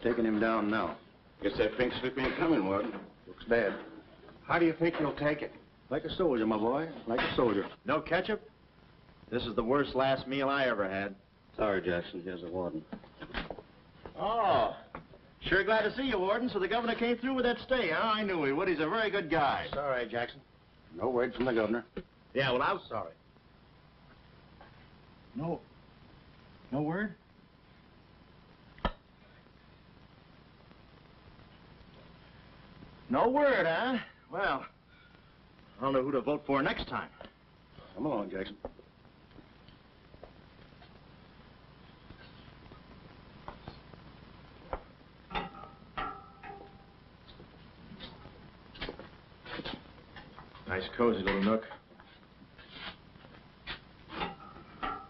taking him down now. Guess that pink slip ain't coming, Warden. Looks bad. How do you think he'll take it? Like a soldier, my boy. Like a soldier. No ketchup? This is the worst last meal I ever had. Sorry, Jackson. Here's the warden. Oh, sure glad to see you, Warden. So the governor came through with that stay, huh? I knew he would. He's a very good guy. Sorry, Jackson. No word from the governor. Yeah, well, I'm sorry. No word? No word, huh? Well, I don't know who to vote for next time. Come along, Jackson. Nice, cozy little nook.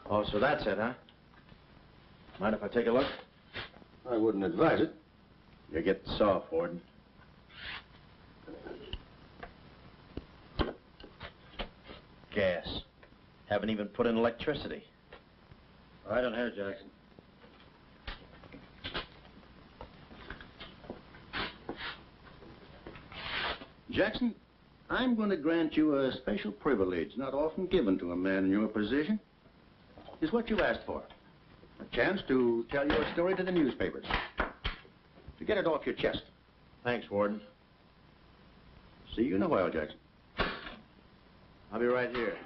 Oh, so that's it, huh? Mind if I take a look? I wouldn't advise it. You're getting soft, Warden. Gas. Haven't even put in electricity. Right on here, Jackson. Jackson, I'm going to grant you a special privilege not often given to a man in your position. It's what you asked for. A chance to tell your story to the newspapers. To get it off your chest. Thanks, Warden. See you in a while, Jackson. I'll be right here.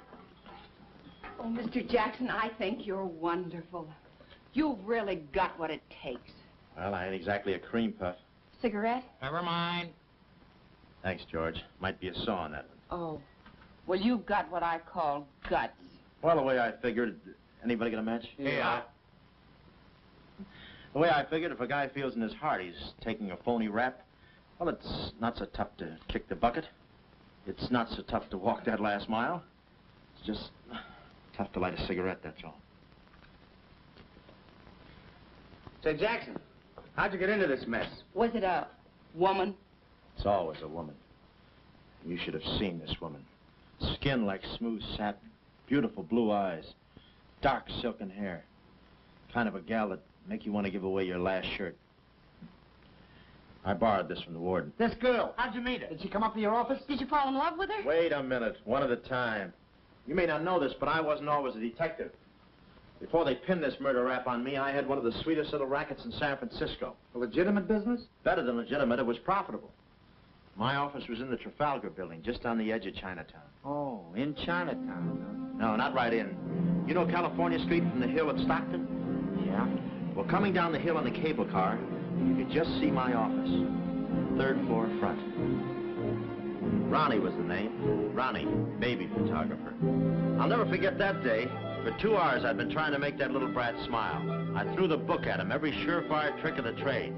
Oh, Mr. Jackson, I think you're wonderful. You've really got what it takes. Well, I ain't exactly a cream puff. Cigarette? Never mind. Thanks, George. Might be a saw on that one. Oh. Well, you've got what I call guts. Well, the way I figured... Anybody got a match? Yeah. The way I figured, if a guy feels in his heart he's taking a phony rap, well, it's not so tough to kick the bucket. It's not so tough to walk that last mile. It's just tough to light a cigarette, that's all. Say, Jackson, how'd you get into this mess? Was it a woman? It's always a woman. You should have seen this woman. Skin like smooth satin, beautiful blue eyes, dark silken hair. Kind of a gal that make you want to give away your last shirt. I borrowed this from the warden. This girl, how'd you meet her? Did she come up to your office? Did you fall in love with her? Wait a minute, one at a time. You may not know this, but I wasn't always a detective. Before they pinned this murder rap on me, I had one of the sweetest little rackets in San Francisco. A legitimate business? Better than legitimate, it was profitable. My office was in the Trafalgar building, just on the edge of Chinatown. Oh, in Chinatown. No, not right in. You know California Street from the hill at Stockton? Yeah? Well, coming down the hill on the cable car, you could just see my office. Third floor front. Ronnie was the name. Ronnie, baby photographer. I'll never forget that day. For 2 hours, I'd been trying to make that little brat smile. I threw the book at him, every surefire trick of the trade.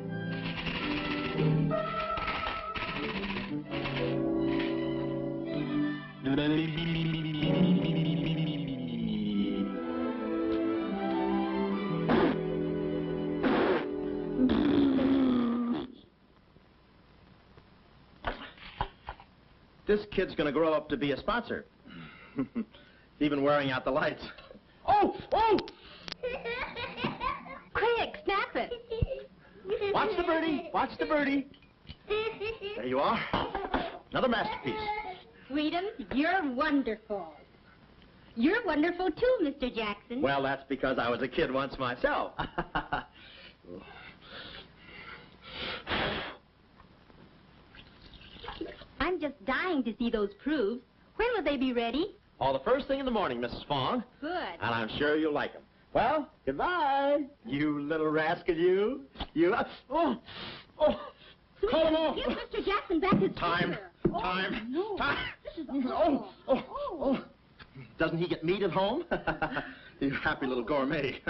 This kid's gonna grow up to be a sponsor. Even wearing out the lights. Oh! Oh! Quick, snap it. Watch the birdie! Watch the birdie! There you are. Another masterpiece. Sweetum, you're wonderful. You're wonderful too, Mr. Jackson. Well, that's because I was a kid once myself. I'm just dying to see those proofs. When will they be ready? Oh, the first thing in the morning, Mrs. Fong. Good. And I'm sure you'll like them. Well, goodbye, you little rascal, you. You. Oh! Oh! Call him off! Give Mr. Jackson back his Time. finger. Time. No. Time. This is awful. Oh, oh, oh. Doesn't he get meat at home? You happy little gourmet.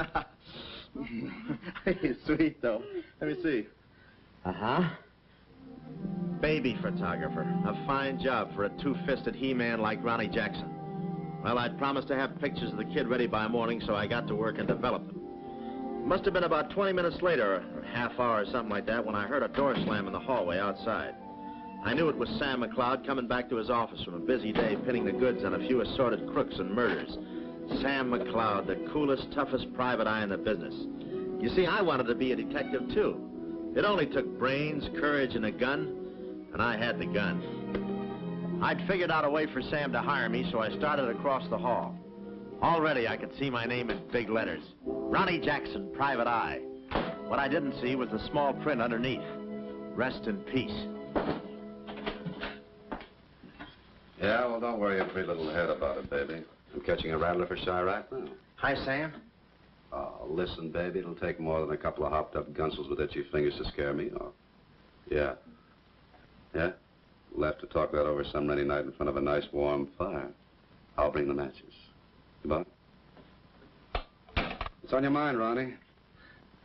He's sweet, though. Let me see. Uh-huh. Baby photographer. A fine job for a two-fisted he-man like Ronnie Jackson. Well, I'd promised to have pictures of the kid ready by morning, so I got to work and developed them. It must have been about 20 minutes later, or a half hour or something like that, when I heard a door slam in the hallway outside. I knew it was Sam McLeod coming back to his office from a busy day pinning the goods on a few assorted crooks and murders. Sam McLeod, the coolest, toughest private eye in the business. You see, I wanted to be a detective, too. It only took brains, courage, and a gun, and I had the gun. I'd figured out a way for Sam to hire me, so I started across the hall. Already I could see my name in big letters. Ronnie Jackson, Private Eye. What I didn't see was the small print underneath. Rest in peace. Yeah, well, don't worry your pretty little head about it, baby. I'm catching a rattler for shy right now. Hi, Sam. Oh, listen, baby, it'll take more than a couple of hopped-up gunsels with itchy fingers to scare me. Oh, yeah. Yeah? We'll have to talk that over some rainy night in front of a nice warm fire. I'll bring the matches. Goodbye. What's on your mind, Ronnie?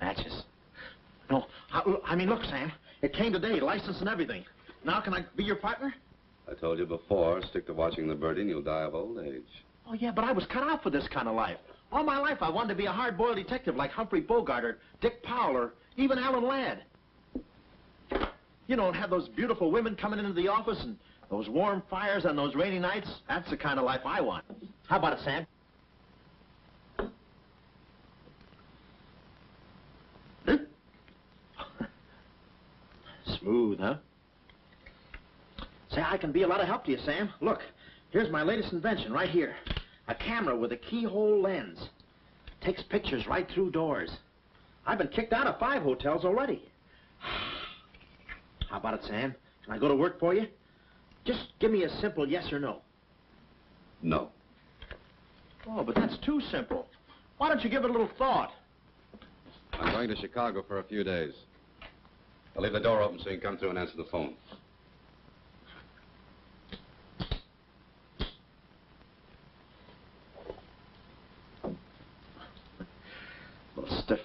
Matches. No, I mean, look, Sam. It came today, license and everything. Now can I be your partner? I told you before, stick to watching the birdie and you'll die of old age. Oh, yeah, but I was cut out for this kind of life. All my life I wanted to be a hard-boiled detective like Humphrey Bogart or Dick Powell or even Alan Ladd. You know, and have those beautiful women coming into the office and those warm fires on those rainy nights. That's the kind of life I want. How about it, Sam? Smooth, huh? Say, I can be a lot of help to you, Sam. Look, here's my latest invention right here. A camera with a keyhole lens. Takes pictures right through doors. I've been kicked out of 5 hotels already. How about it, Sam? Can I go to work for you? Just give me a simple yes or no. No. Oh, but that's too simple. Why don't you give it a little thought? I'm going to Chicago for a few days. I'll leave the door open so you can come through and answer the phone. A little stiff.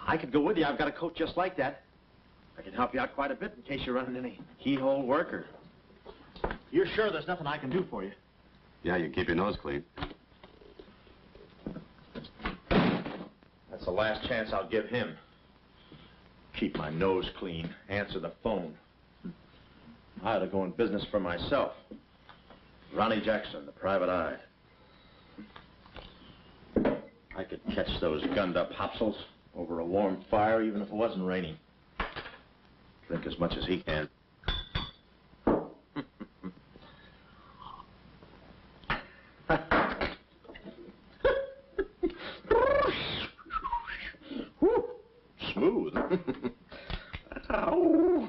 I could go with you. I've got a coat just like that. I can help you out quite a bit in case you're running any keyhole work or... You're sure there's nothing I can do for you? Yeah, you can keep your nose clean. That's the last chance I'll give him. Keep my nose clean. Answer the phone. I ought to go in business for myself. Ronnie Jackson, the Private Eye. I could catch those gunned-up hopsels over a warm fire even if it wasn't raining. Drink as much as he can. Smooth. Ow.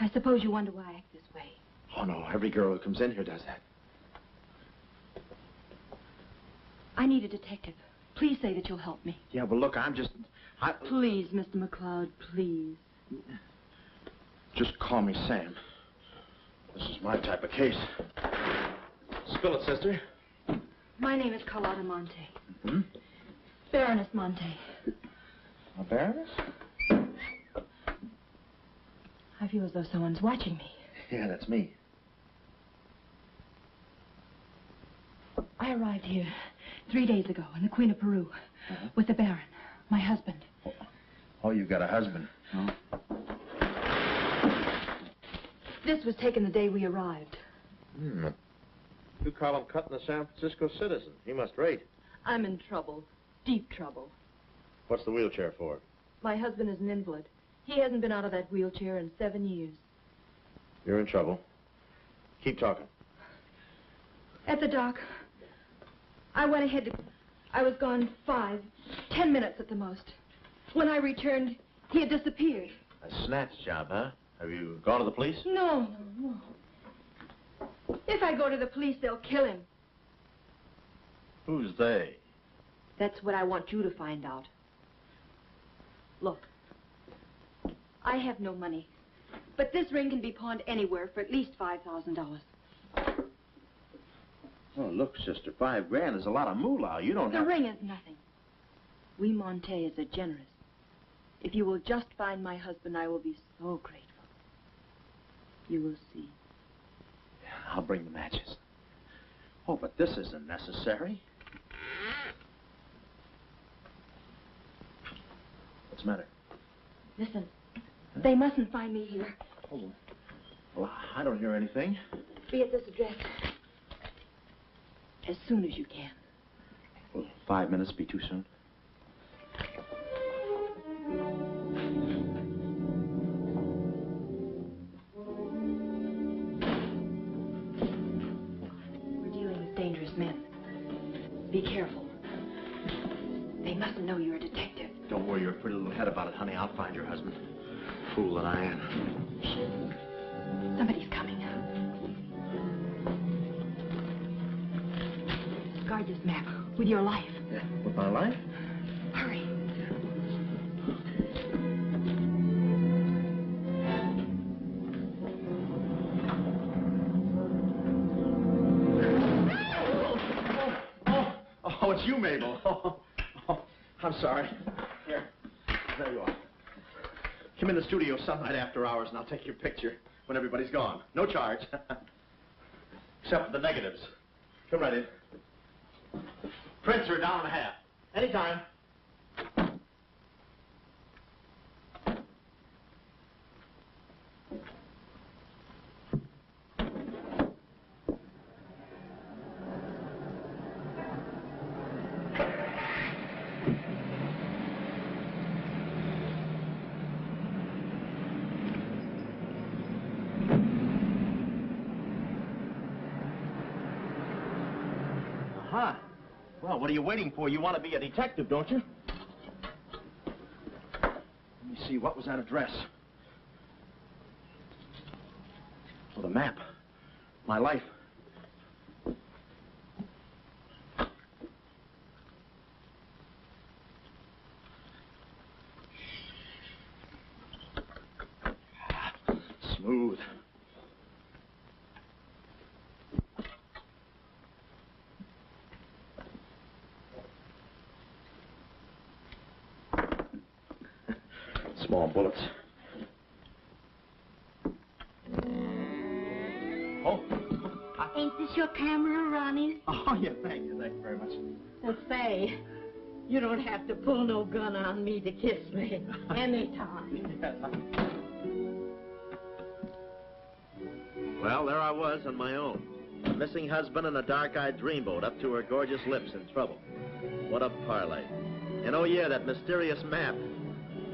I suppose you wonder why I act this way. Oh, no. Every girl who comes in here does that. I need a detective. Please say that you'll help me. Yeah, but look, I'm just... Please, Mr. McCloud, please. Just call me Sam. This is my type of case. Spill it, sister. My name is Carlotta Monte. Hmm? Baroness Monte. A baroness? I feel as though someone's watching me. Yeah, that's me. I arrived here 3 days ago in the Queen of Peru with the Baron, my husband. Oh, you've got a husband. Oh. This was taken the day we arrived. Hmm. You call him cutting a San Francisco citizen. He must rate. I'm in trouble. Deep trouble. What's the wheelchair for? My husband is an invalid. He hasn't been out of that wheelchair in 7 years. You're in trouble. Keep talking. At the dock, I went ahead to... I was gone 10 minutes at the most. When I returned, he had disappeared. A snatch job, huh? Have you gone to the police? No. If I go to the police, they'll kill him. Who's they? That's what I want you to find out. Look, I have no money, but this ring can be pawned anywhere for at least $5,000. Oh, look, sister, $5 grand is a lot of moolah. You don't have... The ring is nothing. We Montes are generous. If you will just find my husband, I will be so grateful. You will see. Yeah, I'll bring the matches. Oh, but this isn't necessary. What's the matter? Listen, they mustn't find me here. Hold on. Well, I don't hear anything. Be at this address as soon as you can. Will 5 minutes be too soon? We're dealing with dangerous men. Be careful. They mustn't know you're a detective. Don't worry your pretty little head about it, honey. I'll find your husband. Fool that I am. Somebody's coming. Guard this map with your life. Yeah, with my life? Hurry. Oh, it's you, Mabel. Oh, I'm sorry. Here, there you are. Come in the studio some night after hours, and I'll take your picture when everybody's gone. No charge. Except for the negatives. Come right in. Prints are $1.50. Anytime. Aha. Well, what are you waiting for? You want to be a detective, don't you? Let me see, what was that address? Oh, the map. My life. Smooth. Small bullets. Oh. Ain't this your camera, Ronnie? Oh, yeah, thank you very much. Well, say, you don't have to pull no gun on me to kiss me anytime. Yes. Well, there I was on my own. A missing husband and a dark-eyed dreamboat up to her gorgeous lips in trouble. What a parlay. And oh yeah, that mysterious map.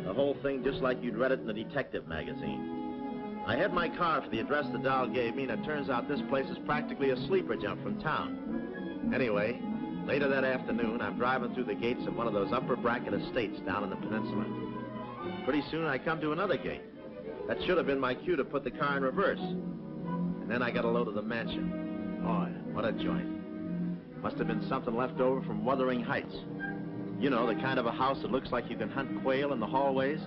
The whole thing just like you'd read it in the detective magazine. I had my car for the address the doll gave me, and it turns out this place is practically a sleeper jump from town. Anyway, later that afternoon, I'm driving through the gates of one of those upper bracket estates down in the peninsula. Pretty soon I come to another gate. That should have been my cue to put the car in reverse. And then I got a load of the mansion. Oh, what a joint. Must have been something left over from Wuthering Heights. You know, the kind of a house that looks like you can hunt quail in the hallways.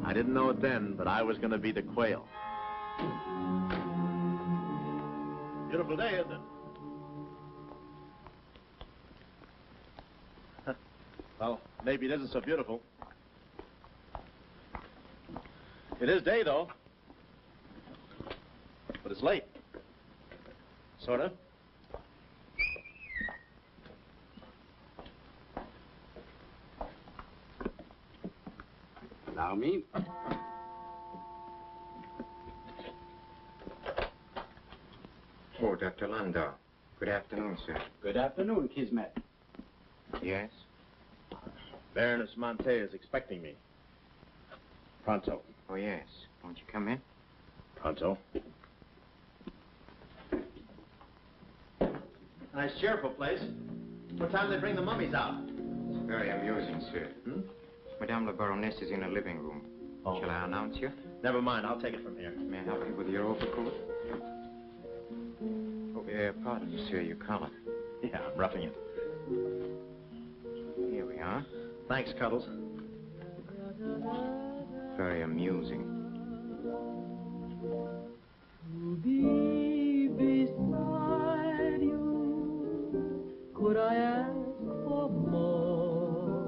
I didn't know it then, but I was going to be the quail. Beautiful day, isn't it? Well, maybe it isn't so beautiful. It is day, though. But it's late. Sort of. Allow me. Oh, Dr. Landau. Good afternoon, sir. Good afternoon, Kismet. Yes? Baroness Monte is expecting me. Pronto. Oh, yes. Won't you come in? Pronto. Nice cheerful place. What time do they bring the mummies out? It's very amusing, sir. Hmm? Madame la Baroness is in the living room. Oh. Shall I announce you? Never mind, I'll take it from here. May I help you with your overcoat? Oh, pardon, sir, your collar. Yeah, I'm roughing it. Here we are. Thanks, Cuddles. Very amusing. To be beside you, could I ask for more?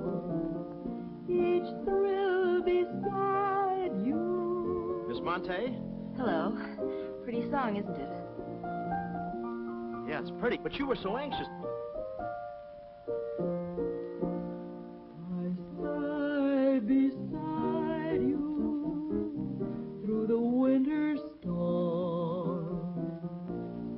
Each thrill Monte. Hello. Pretty song, isn't it? Yeah, it's pretty, but you were so anxious. I sigh beside you through the winter storm.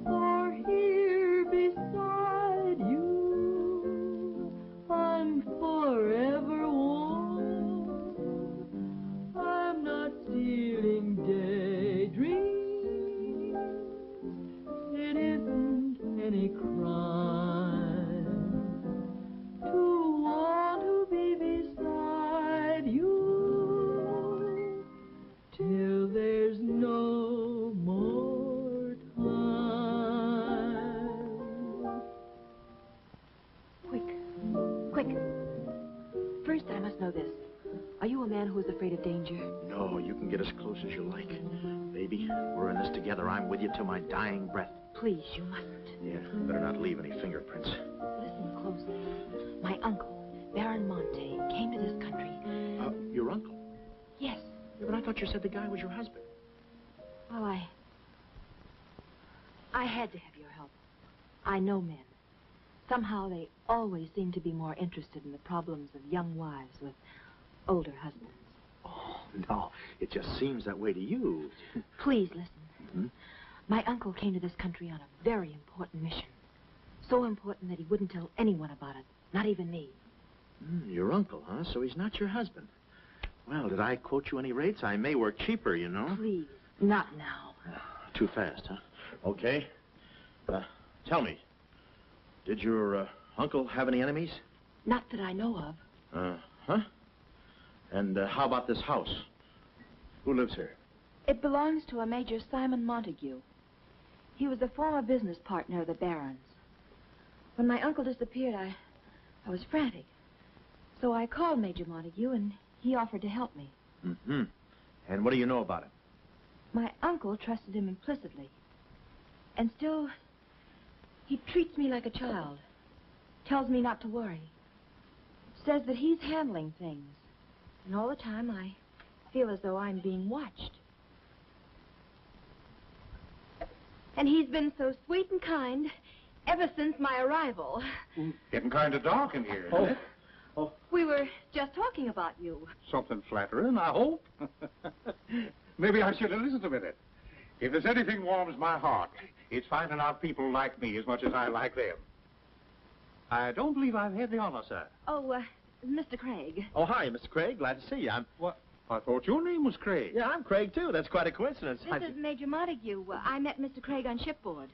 For here beside you, I'm forever warm. I'm not stealing daydreams. It isn't any crime to want to be beside you till there's no more time. Quick. First, I must know this. Are you a man who is afraid of danger? No, you can get as close as you like. Baby, we're in this together. I'm with you till my dying breath. Please, you mustn't. Yeah, better not leave any fingerprints. Listen closely. My uncle, Baron Monte, came to this country. Your uncle? Yes. Yeah, but I thought you said the guy was your husband. Well, I had to have your help. I know men. Somehow they always seem to be more interested in the problems of young wives with older husbands. Oh, no. It just seems that way to you. Please listen. My uncle came to this country on a very important mission. So important that he wouldn't tell anyone about it, not even me. Your uncle, huh? So he's not your husband. Well, did I quote you any rates? I may work cheaper, you know. Please, not now. Too fast, huh? Okay. Tell me, did your uncle have any enemies? Not that I know of. Huh? And how about this house? Who lives here? It belongs to a Major Simon Montague. He was a former business partner of the Baron's. When my uncle disappeared, I was frantic. So I called Major Montague, and he offered to help me. And what do you know about him? My uncle trusted him implicitly. And still, he treats me like a child. Tells me not to worry. Says that he's handling things. And all the time, I feel as though I'm being watched. And he's been so sweet and kind ever since my arrival. Getting kind of dark in here, isn't it? We were just talking about you. Something flattering, I hope. Maybe I should have listened a minute. If there's anything warms my heart, it's finding out people like me as much as I like them. I don't believe I've had the honor, sir. Oh, Mr. Craig. Oh, hi, Mr. Craig. Glad to see you. What? I thought your name was Craig. Yeah, I'm Craig, too. That's quite a coincidence. This is Major Montague. I met Mr. Craig on shipboard.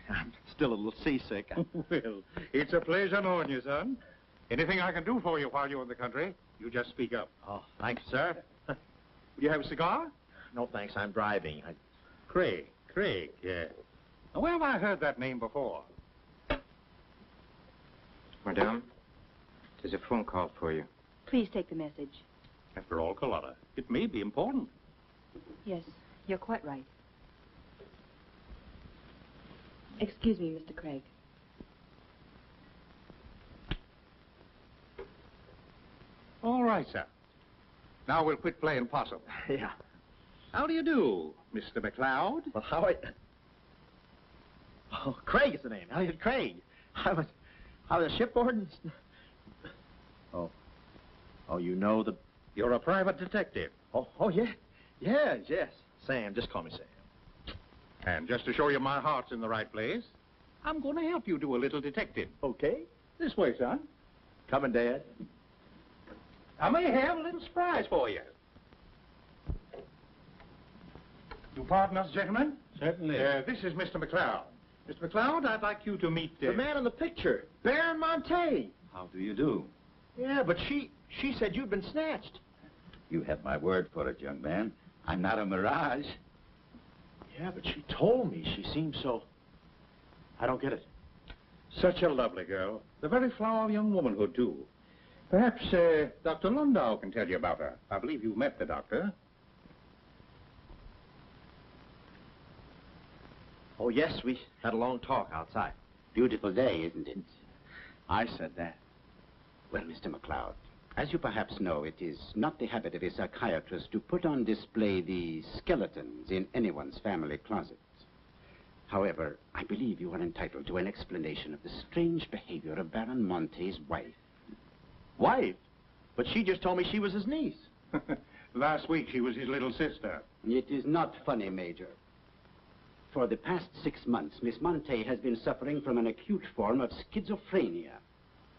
I'm still a little seasick. Well, it's a pleasure knowing you, son. Anything I can do for you while you're in the country, you just speak up. Oh, thanks, sir. Will you have a cigar? No, thanks. I'm driving. Craig, yeah. Now, where have I heard that name before? Madame, there's a phone call for you. Please take the message. After all, Carlotta, it may be important. Yes, you're quite right. Excuse me, Mr. Craig. All right, sir. Now we'll quit playing possum. Yeah. How do you do, Mr. McLeod? Well, how are you? Oh, Craig is the name. Elliott Craig. I was shipboard. Oh, you know the... You're a private detective. Oh, yeah. Yes. Sam, just call me Sam. And just to show you my heart's in the right place, I'm going to help you do a little detecting. Okay. This way, son. Coming, Dad. I may have a little surprise for you. You pardon us, gentlemen? Certainly. This is Mr. McLeod. Mr. McLeod, I'd like you to meet... The man in the picture. Baron Monte. How do you do? Yeah, but she said you'd been snatched. You have my word for it, young man. I'm not a mirage. Yeah, but she told me. She seemed so... I don't get it. Such a lovely girl. The very flower of young womanhood, too. Perhaps Dr. Lundau can tell you about her. I believe you met the doctor. Oh, yes, we had a long talk outside. Beautiful day, isn't it? I said that. Well, Mr. McLeod, As you perhaps know, it is not the habit of a psychiatrist to put on display the skeletons in anyone's family closet. However, I believe you are entitled to an explanation of the strange behavior of Baron Monte's wife. Wife? But she just told me she was his niece. Last week, she was his little sister. It is not funny, Major. For the past 6 months, Miss Monte has been suffering from an acute form of schizophrenia,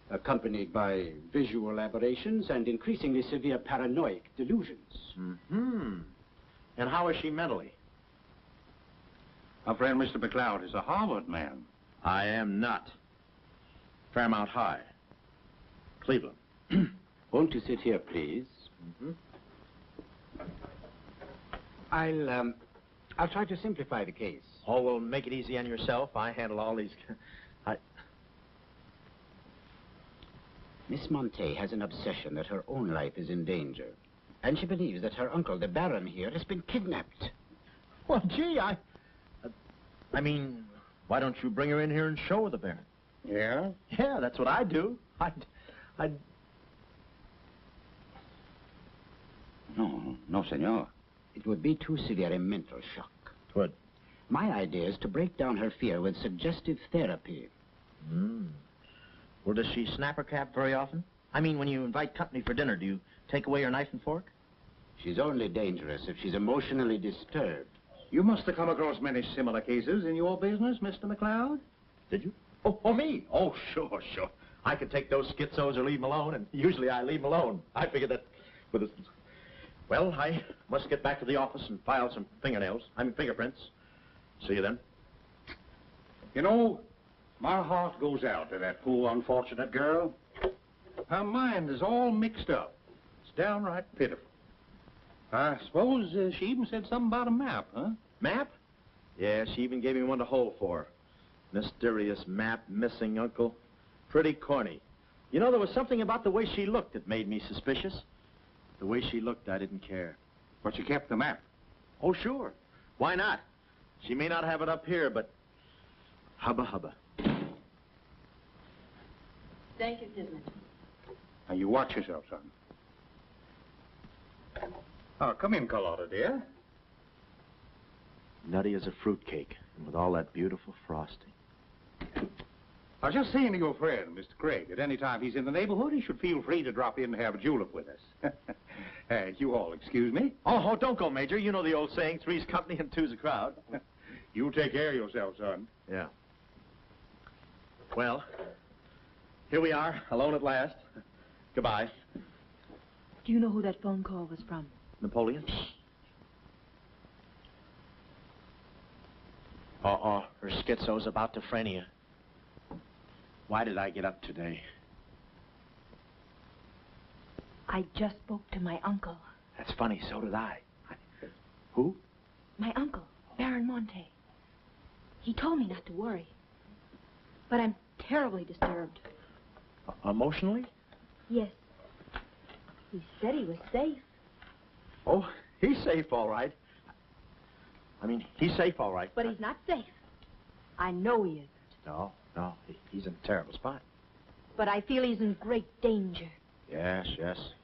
accompanied by visual aberrations and increasingly severe paranoid delusions. Mm-hmm. And how is she mentally? Our friend Mr. McLeod is a Harvard man. I am not. Fairmount High. Cleveland. Won't you sit here, please? Mm-hmm. I'll try to simplify the case. Oh, well, make it easy on yourself. I handle all these... Miss Monte has an obsession that her own life is in danger. And she believes that her uncle, the Baron here, has been kidnapped. Well, gee, I mean, why don't you bring her in here and show her the Baron? Yeah? Yeah, that's what I'd do. I'd... No, senor. It would be too severe a mental shock. What? My idea is to break down her fear with suggestive therapy. Well, does she snap her cap very often? I mean, when you invite company for dinner, do you take away her knife and fork? She's only dangerous if she's emotionally disturbed. You must have come across many similar cases in your business, Mr. McLeod. Did you? Oh, me? Oh, sure. I could take those schizos or leave them alone, and usually I leave them alone. I figured that with a... Well, I must get back to the office and file some fingerprints. See you then. You know, my heart goes out to that poor, unfortunate girl. Her mind is all mixed up. It's downright pitiful. I suppose she even said something about a map, huh? Map? Yeah, she even gave me one to hold for. Mysterious map, missing uncle. Pretty corny. You know, there was something about the way she looked that made me suspicious. The way she looked, I didn't care. But she kept the map. Oh, sure. Why not? She may not have it up here, but... Hubba hubba. Thank you, Tisman. Now, you watch yourself, son. Oh, come in, Carlotta, dear. Nutty as a fruitcake, and with all that beautiful frosting. I was just saying to your friend, Mr. Craig, at any time he's in the neighborhood, he should feel free to drop in and have a julep with us. You all excuse me? Oh, don't go, Major. You know the old saying, three's company and two's a crowd. You take care of yourself, son. Yeah. Well, here we are, alone at last. Goodbye. Do you know who that phone call was from? Napoleon? Her schizo's about to phrenia. Why did I get up today? I just spoke to my uncle. That's funny, so did I. Who? My uncle, Baron Monte. He told me not to worry. But I'm terribly disturbed. Emotionally? Yes. He said he was safe. Oh, he's safe, all right. I mean, he's safe, all right. But he's not safe. I know he isn't. No, he's in a terrible spot. But I feel he's in great danger. Yes,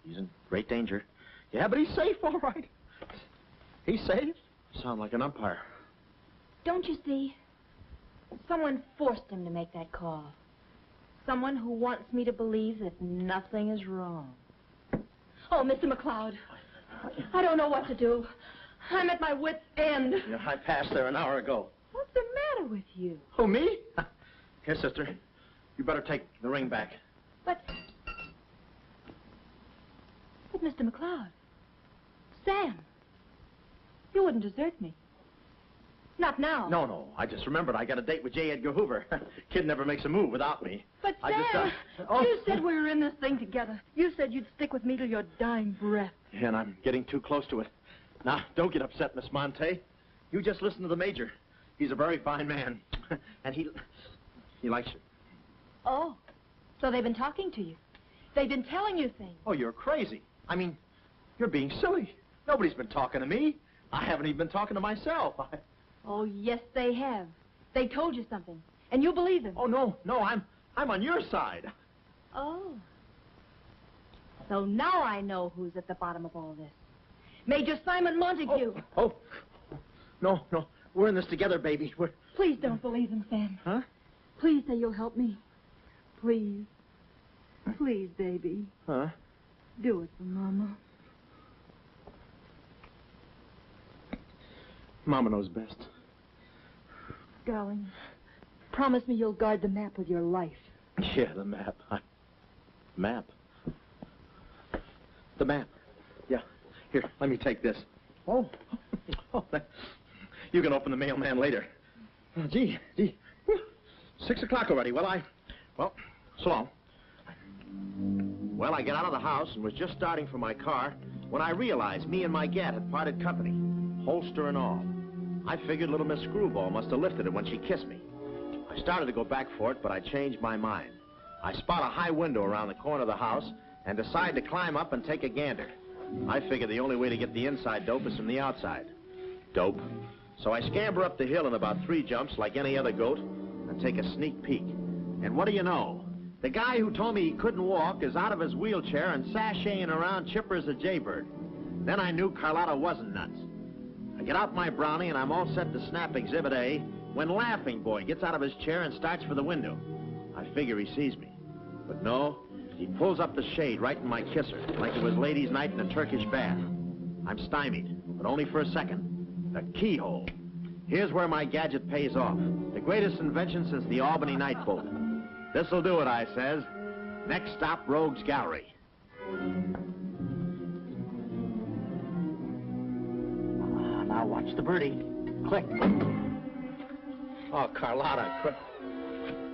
he's in great danger. Yeah, but he's safe, all right. He's safe. Sound like an umpire. Don't you see? Someone forced him to make that call. Someone who wants me to believe that nothing is wrong. Oh, Mr. McLeod, I don't know what to do. I'm at my wit's end. Yeah, I passed there an hour ago. What's the matter with you? Oh, me? Here, sister. You better take the ring back. But Mr. McLeod, Sam, you wouldn't desert me. Not now. No. I just remembered I got a date with J. Edgar Hoover. Kid never makes a move without me. But Sam, you said we were in this thing together. You said you'd stick with me till your dying breath. Yeah, and I'm getting too close to it. Now, don't get upset, Miss Monte. You just listen to the Major. He's a very fine man. And he likes you. Oh, so they've been talking to you. They've been telling you things. Oh, you're crazy. I mean, you're being silly. Nobody's been talking to me. I haven't even been talking to myself. Oh, yes, they have. They told you something, and you believe them. Oh, no, I'm on your side. Oh. So now I know who's at the bottom of all this. Major Simon Montague. Oh. No. We're in this together, baby. Please don't believe him, Sam. Huh? Please say you'll help me. Please. Please, baby. Huh? Do it for Mama. Mama knows best. Darling, promise me you'll guard the map with your life. Yeah, the map. Map? The map. Yeah. Here, let me take this. Oh. You can open the mailman later. Oh, gee. 6 o'clock already. Well, so long. Well, I got out of the house and was just starting for my car when I realized me and my gat had parted company, holster and all. I figured little Miss Screwball must have lifted it when she kissed me. I started to go back for it, but I changed my mind. I spot a high window around the corner of the house and decide to climb up and take a gander. I figured the only way to get the inside dope is from the outside. Dope. So I scamper up the hill in about 3 jumps like any other goat and take a sneak peek. And what do you know? The guy who told me he couldn't walk is out of his wheelchair and sashaying around chipper as a jaybird. Then I knew Carlotta wasn't nuts. I get out my brownie and I'm all set to snap Exhibit A when Laughing Boy gets out of his chair and starts for the window. I figure he sees me. But no, he pulls up the shade right in my kisser, like it was ladies' night in a Turkish bath. I'm stymied, but only for a second. The keyhole. Here's where my gadget pays off. The greatest invention since the Albany night boat. This'll do it, I says. Next stop, Rogue's Gallery. Now watch the birdie. Click. Oh, Carlotta,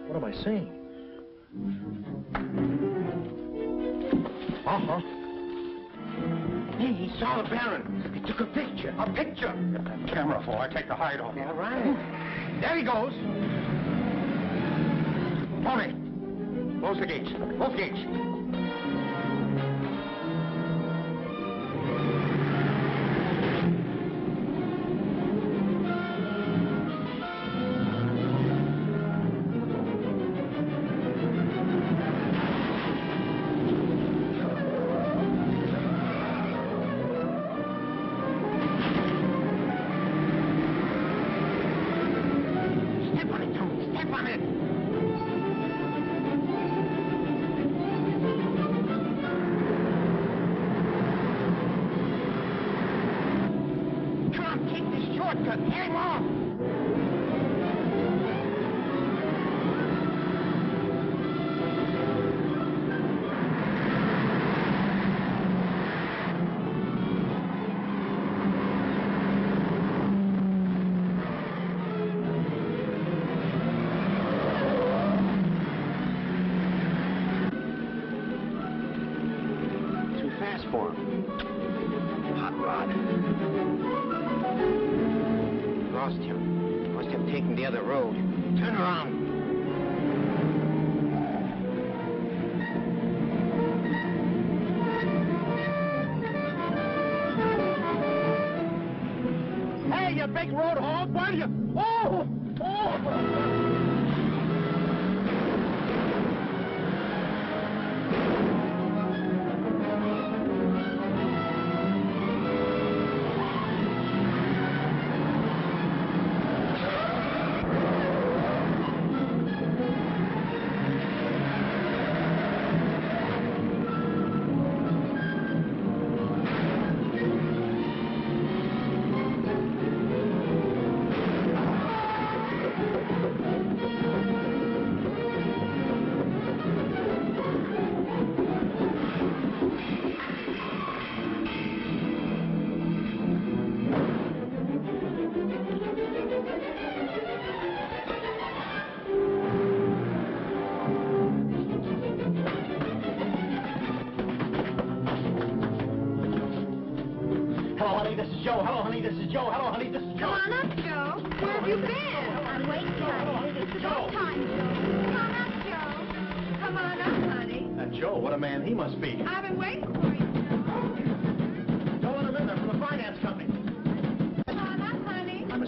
what am I saying? Uh-huh. Hey, he saw the Baron. He took a picture. A picture? Get that camera for I take the hide off. Yeah, right. There he goes. Tommy, close the gates. Both gates.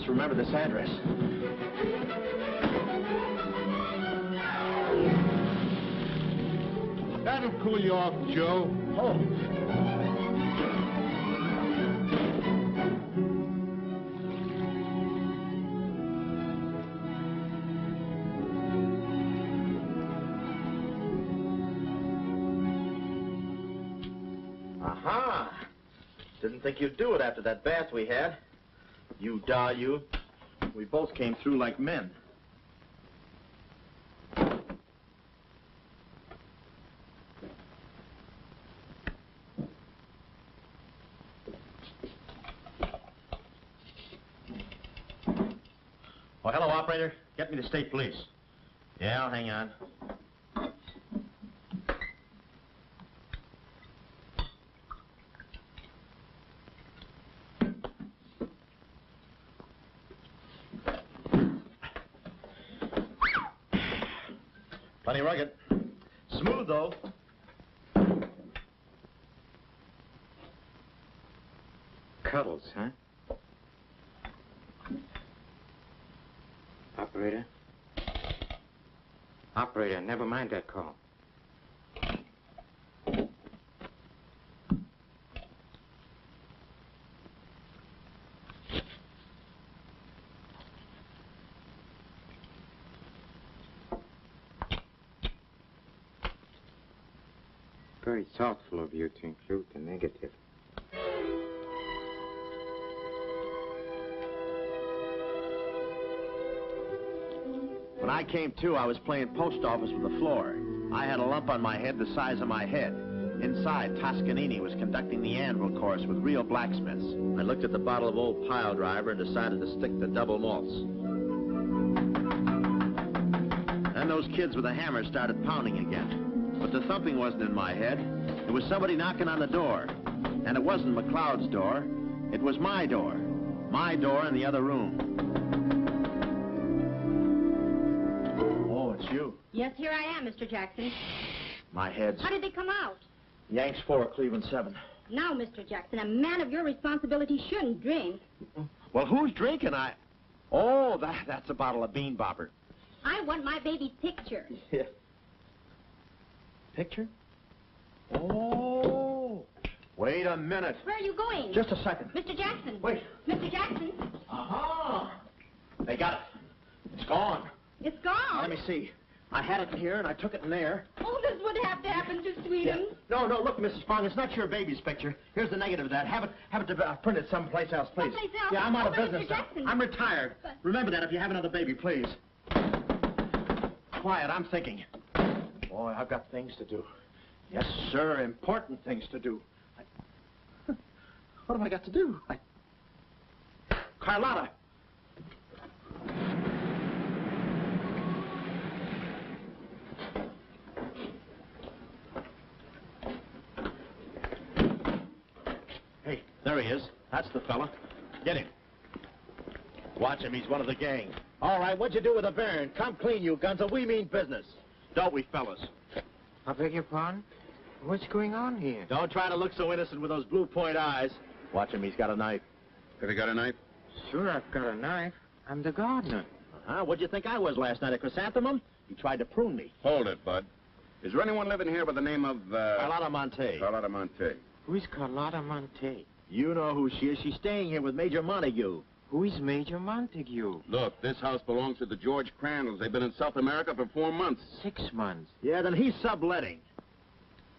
Remember this address. That'll cool you off, Joe. Oh. Aha! Didn't think you'd do it after that bath we had. You, you. We both came through like men. Oh, hello, operator. Get me to state police. Yeah, I'll hang on. Plenty rugged. Smooth, though. Cuddles, huh? Operator? Operator, never mind that call. Very thoughtful of you to include the negative. When I came to, I was playing post office with the floor. I had a lump on my head the size of my head. Inside, Toscanini was conducting the anvil course with real blacksmiths. I looked at the bottle of old pile driver and decided to stick to double malts. Then those kids with the hammer started pounding again. But the thumping wasn't in my head. It was somebody knocking on the door. And it wasn't McLeod's door. It was my door. My door in the other room. Oh, it's you. Yes, here I am, Mr. Jackson. My head's... How did they come out? Yanks 4, Cleveland 7. Now, Mr. Jackson, a man of your responsibility shouldn't drink. Well, who's drinking? Oh, that's a bottle of Bean Bopper. I want my baby's picture. Yeah. Picture? Oh. Wait a minute. Where are you going? Just a second. Mr. Jackson. Wait. Mr. Jackson. Aha! They got it. It's gone. It's gone. Let me see. I had it in here, and I took it in there. Oh, this would have to happen to Sweden. Yeah. No, look, Mrs. Fong, it's not your baby's picture. Here's the negative of that. Have it printed someplace else, please. Someplace else? Yeah, I'm out of Mr. business. Jackson. I'm retired. But... Remember that if you have another baby, please. Quiet, I'm thinking. Boy, I've got things to do. Yes, sir, important things to do. What have I got to do? Carlotta! Hey, there he is. That's the fella. Get him. Watch him. He's one of the gang. All right, what'd you do with the baron? Come clean, you Gunzel. We mean business. Don't we, fellas? I beg your pardon? What's going on here? Don't try to look so innocent with those blue point eyes. Watch him. He's got a knife. Have you got a knife? Sure, I've got a knife. I'm the gardener. What'd you think I was last night, a chrysanthemum? He tried to prune me. Hold it, Bud. Is there anyone living here by the name of, Carlotta Monte. Carlotta Monte. Who's Carlotta Monte? You know who she is. She's staying here with Major Montague. Who is Major Montague? Look, this house belongs to the George Crandalls. They've been in South America for 4 months. 6 months. Yeah, then he's subletting.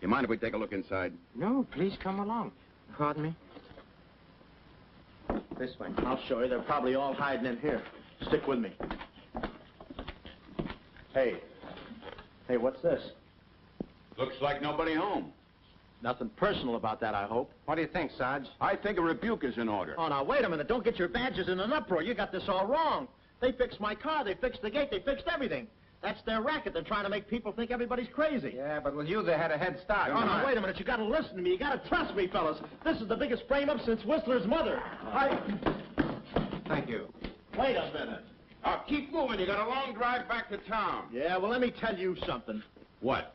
You mind if we take a look inside? No, please come along. Pardon me? This way. I'll show you. They're probably all hiding in here. Stick with me. Hey, what's this? Looks like nobody home. Nothing personal about that, I hope. What do you think, Sarge? I think a rebuke is in order. Oh, now, wait a minute. Don't get your badges in an uproar. You got this all wrong. They fixed my car. They fixed the gate. They fixed everything. That's their racket. They're trying to make people think everybody's crazy. Yeah, but with you, they had a head start. Oh, now, wait a minute. You got to listen to me. You got to trust me, fellas. This is the biggest frame-up since Whistler's mother. Thank you. Wait a minute. Keep moving. You got a long drive back to town. Yeah, well, let me tell you something. What?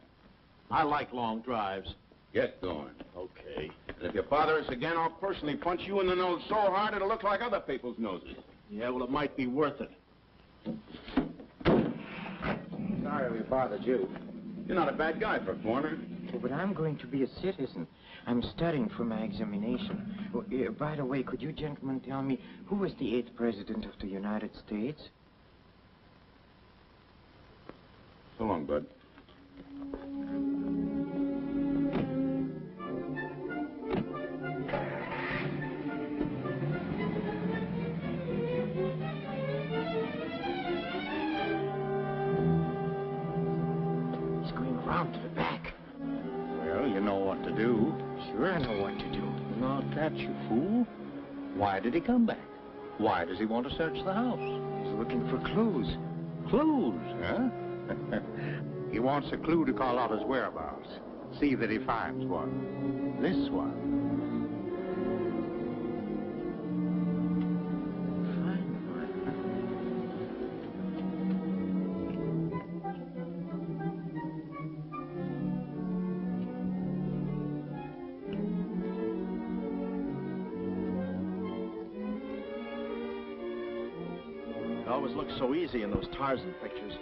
I like long drives. Get going. Okay. And if you bother us again, I'll personally punch you in the nose so hard it'll look like other people's noses. Yeah, well, it might be worth it. Sorry we bothered you. You're not a bad guy for a foreigner. Oh, but I'm going to be a citizen. I'm studying for my examination. Oh, by the way, could you gentlemen tell me who was the 8th president of the United States? So long, Bud. He's going around to the back. Well, you know what to do. Sure, I know what to do. Not that, you fool. Why did he come back? Why does he want to search the house? He's looking for clues. Clues, huh? He wants a clue to call out his whereabouts. See that he finds one. This one. It always looks so easy in those Tarzan pictures.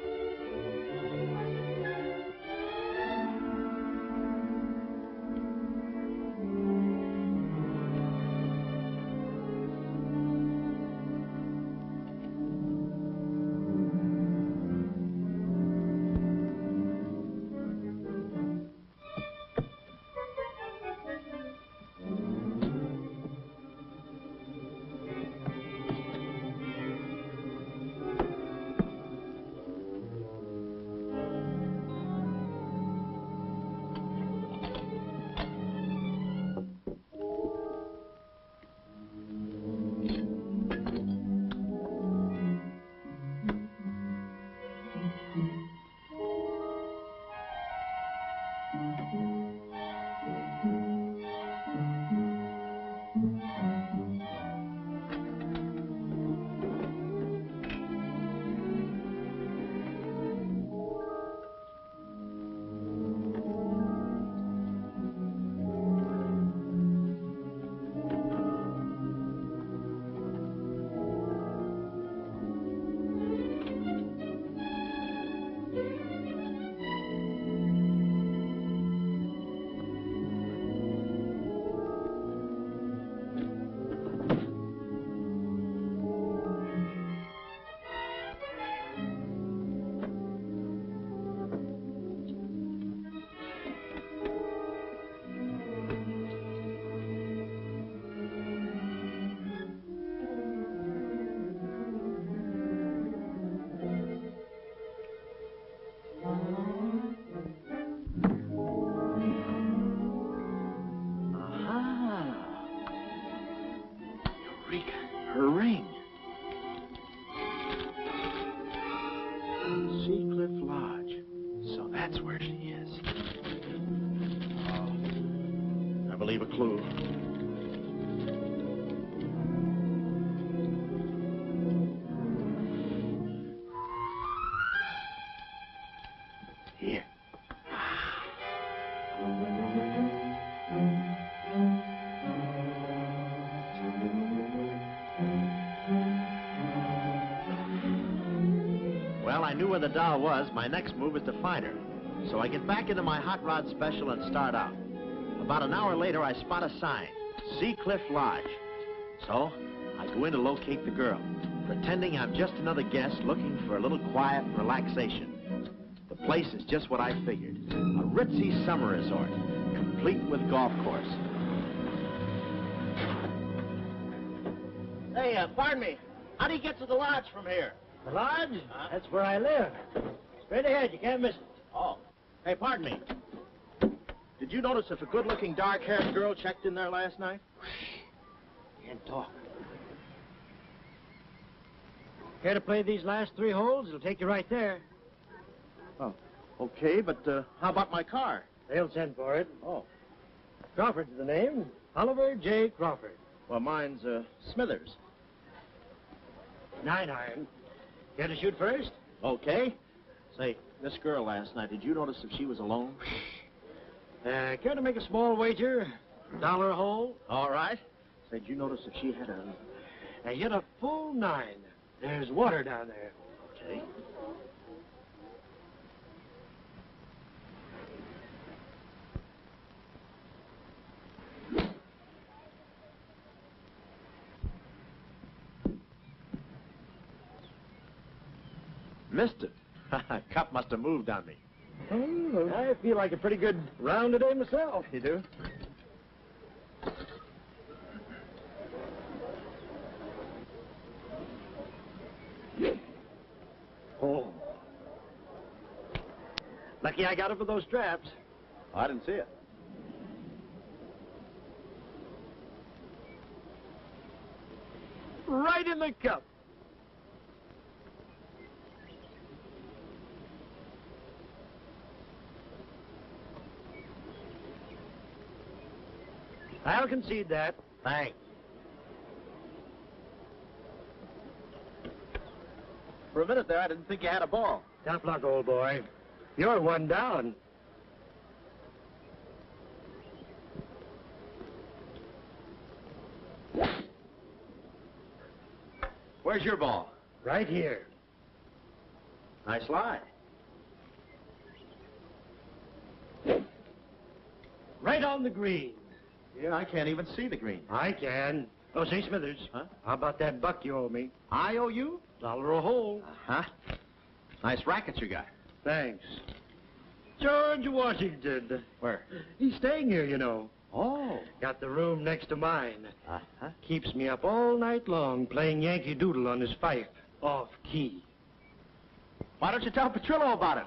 Her ring. Sea Cliff Lodge. So that's where she is. Oh, I believe a clue. Here. Well, I knew where the doll was. My next move is to find her. So I get back into my hot rod special and start out. About an hour later, I spot a sign, Sea Cliff Lodge. So I go in to locate the girl, pretending I'm just another guest looking for a little quiet relaxation. The place is just what I figured, a ritzy summer resort, complete with golf course. Hey, pardon me. How do you get to the lodge from here? The lodge? That's where I live. Straight ahead, you can't miss it. Oh. Hey, pardon me. Did you notice if a good-looking, dark-haired girl checked in there last night? Can't talk. Care to play these last 3 holes? It'll take you right there. Oh, okay, but how about my car? They'll send for it. Oh. Crawford's the name. Oliver J. Crawford. Well, mine's Smithers. 9 iron. Care to shoot first? Okay. Say, this girl last night, did you notice if she was alone? Care to make a small wager? $1 a hole? All right. Say, did you notice if she had a... Hit a full 9. There's water down there. Okay. Mister. Cup must have moved on me. Oh, I feel like a pretty good round today myself. You do? Oh. Lucky I got it for those straps. I didn't see it. Right in the cup. I'll concede that. Thanks. For a minute there, I didn't think you had a ball. Tough luck, old boy. You're one down. Where's your ball? Right here. Nice lie. Right on the green. Yeah, I can't even see the green. I can. Oh, say, Smithers. Huh? How about that buck you owe me? I owe you? $1 a hole. Uh-huh. Nice rackets you got. Thanks. George Washington. Where? He's staying here, you know. Oh. Got the room next to mine. Uh-huh. Keeps me up all night long playing Yankee Doodle on his fife. Off key. Why don't you tell Petrillo about it?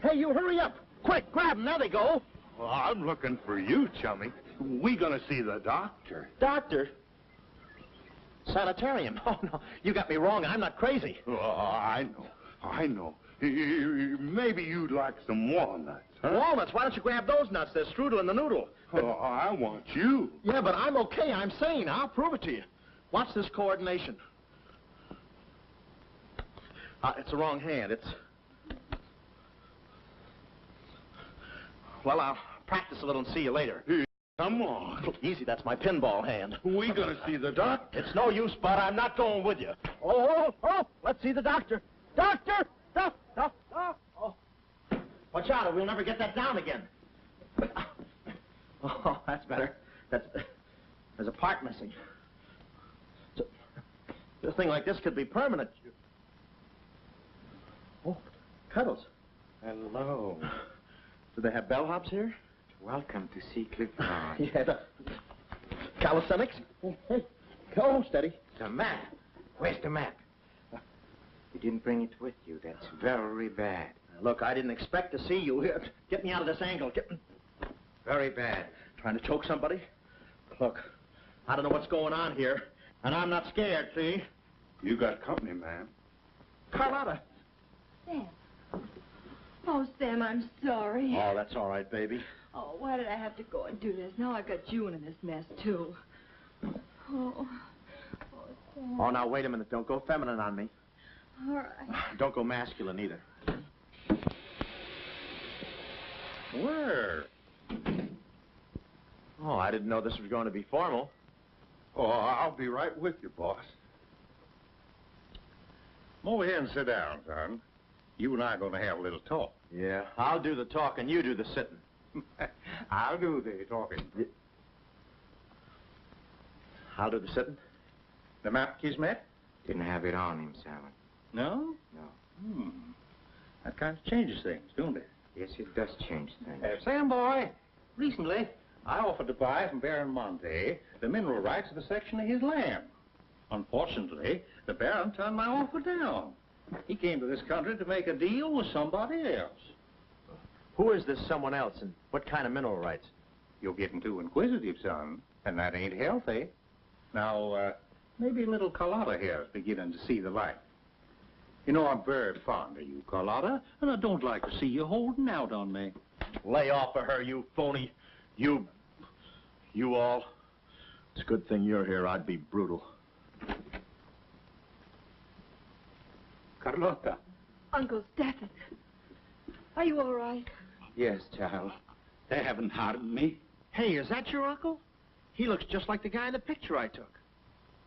Hey, you hurry up. Quick, grab them. There they go. Well, I'm looking for you, chummy. We gonna see the doctor. Doctor? Sanitarium. Oh, no. You got me wrong. I'm not crazy. Oh, I know. Maybe you'd like some walnuts, huh? Walnuts? Why don't you grab those nuts? There's strudel in the noodle. Oh, I want you. Yeah, but I'm okay. I'm sane. I'll prove it to you. Watch this coordination. It's the wrong hand. It's... Well, I'll practice a little and see you later. Hey, come on. Easy, that's my pinball hand. We gonna see the doctor. It's no use, Bud. I'm not going with you. Oh, let's see the doctor. Doctor! Oh. Watch out, or we'll never get that down again. Oh, that's better. There's a part missing. So, a thing like this could be permanent. Oh, Cuddles. Hello. Do they have bellhops here? Welcome to Sea Cliff Lodge. Yeah. Calisthenics? Hey, go, steady. The map. Where's the map? You didn't bring it with you. That's very bad. Look, I didn't expect to see you here. Get me out of this angle. Very bad. Trying to choke somebody? Look, I don't know what's going on here, and I'm not scared, see? You got company, ma'am. Carlotta. Sam. Oh, Sam, I'm sorry. Oh, that's all right, baby. Oh, why did I have to go and do this? Now I've got you in this mess, too. Oh, Sam. Oh, now, wait a minute. Don't go feminine on me. All right. Don't go masculine, either. Where? Oh, I didn't know this was going to be formal. Oh, I'll be right with you, boss. Come over here and sit down, son. You and I are going to have a little talk. Yeah, I'll do the talking, you do the sitting. I'll do the talking. I'll do the sitting. The map, Kismet? Didn't have it on him, Sam. No? No. That kind of changes things, don't it? Yes, it does change things. Sam, boy, recently I offered to buy from Baron Monte the mineral rights of a section of his land. Unfortunately, the Baron turned my offer down. He came to this country to make a deal with somebody else. Who is this someone else, and what kind of mineral rights? You're getting too inquisitive, son, and that ain't healthy. Now, maybe little Carlotta here is beginning to see the light. You know, I'm very fond of you, Carlotta, and I don't like to see you holding out on me. Lay off of her, you phony. You all. It's a good thing you're here. I'd be brutal. Carlotta. Uncle Stafford, are you all right? Yes, child. They haven't harmed me. Hey, is that your uncle? He looks just like the guy in the picture I took.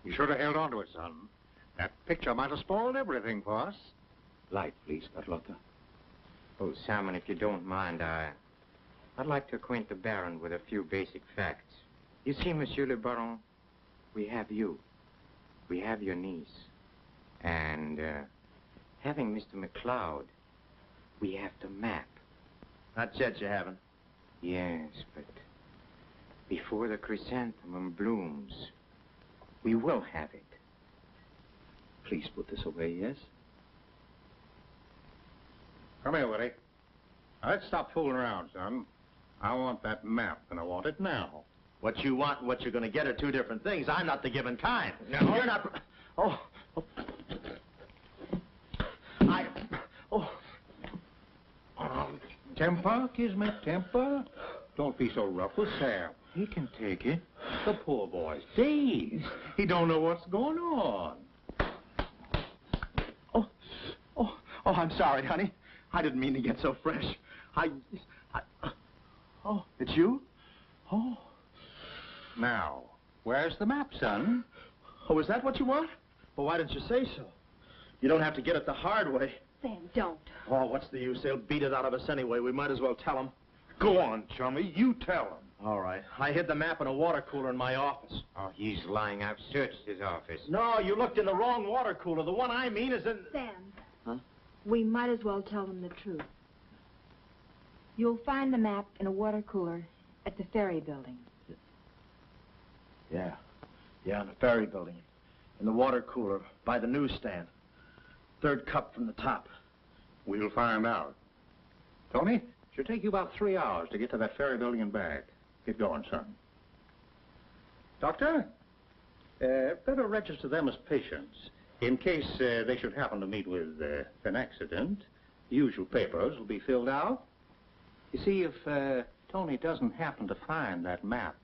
You should have held on to it, son. That picture might have spoiled everything for us. Light, please, Carlotta. Oh, Simon, if you don't mind, I'd like to acquaint the Baron with a few basic facts. You see, Monsieur le Baron, we have you. We have your niece. And, having Mr. McLeod, we have the map. Not yet, you haven't. Yes, but before the chrysanthemum blooms, we will have it. Please put this away, yes? Come here, Willie. Now, let's stop fooling around, son. I want that map, and I want it now. What you want and what you're going to get are two different things. I'm not the given kind. No. You're not... Oh. Temper, Kismet, temper. Don't be so rough with Sam. He can take it. The poor boy's dazed. He don't know what's going on. Oh, I'm sorry, honey. I didn't mean to get so fresh. Oh, it's you? Oh. Now, where's the map, son? Oh, is that what you want? Well, why didn't you say so? You don't have to get it the hard way. Sam, don't. Oh, what's the use? They'll beat it out of us anyway. We might as well tell them. Go on, chummy. You tell him. All right. I hid the map in a water cooler in my office. Oh, he's lying. I've searched his office. No, you looked in the wrong water cooler. The one I mean is in... Sam. Huh? We might as well tell them the truth. You'll find the map in a water cooler at the ferry building. Yeah, in the ferry building. In the water cooler, by the newsstand. Third cup from the top. We'll find out. Tony, it'll take you about 3 hours to get to that ferry building and back. Get going, son. Doctor, better register them as patients. In case they should happen to meet with an accident, the usual papers will be filled out. You see, if Tony doesn't happen to find that map.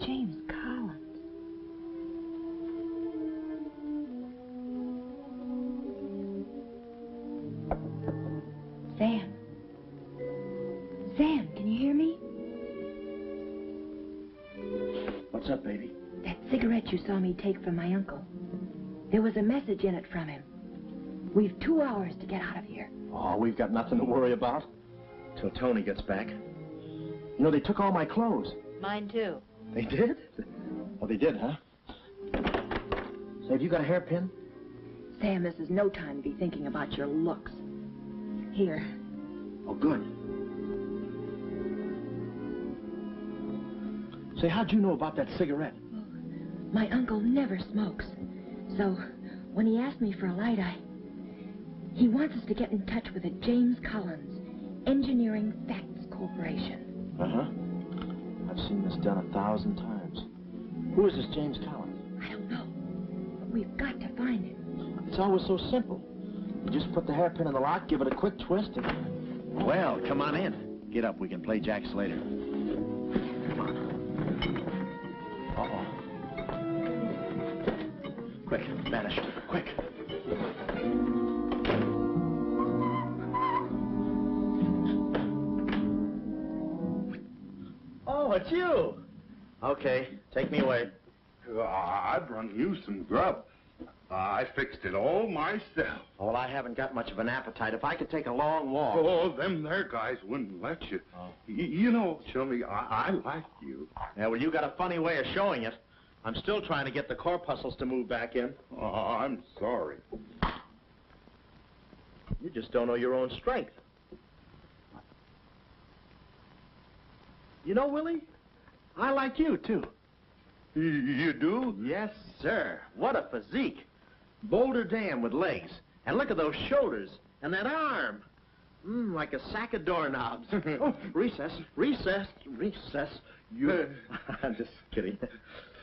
James Collins. Sam. Sam, can you hear me? What's up, baby? That cigarette you saw me take from my uncle. There was a message in it from him. We've 2 hours to get out of here. Oh, we've got nothing to worry about. Till Tony gets back. You know, they took all my clothes. Mine too. They did? Oh, they did, huh? Say, have you got a hairpin? Sam, this is no time to be thinking about your looks. Here. Oh, good. Say, how'd you know about that cigarette? My uncle never smokes. So, when he asked me for a light, he wants us to get in touch with a James Collins, Engineering Facts Corporation. Uh-huh. I've seen this done 1,000 times. Who is this James Collins? I don't know. But we've got to find him. It's always so simple. You just put the hairpin in the lock, give it a quick twist, and... Well, come on in. Get up. We can play jacks later. Come on. Uh-oh. Quick, vanish. Quick. Oh, it's you. Okay, take me away. I've run you some grub. I fixed it all myself. Oh, well, I haven't got much of an appetite. If I could take a long walk... Oh, them there guys wouldn't let you. Oh. You know, Chummy, I like you. Yeah, well, you got a funny way of showing it. I'm still trying to get the corpuscles to move back in. Oh, I'm sorry. You just don't know your own strength. You know, Willie, I like you, too. You do? Yes, sir. What a physique. Boulder Dam with legs. And look at those shoulders. And that arm. Like a sack of doorknobs. Oh, recess, recess, recess. I'm just kidding.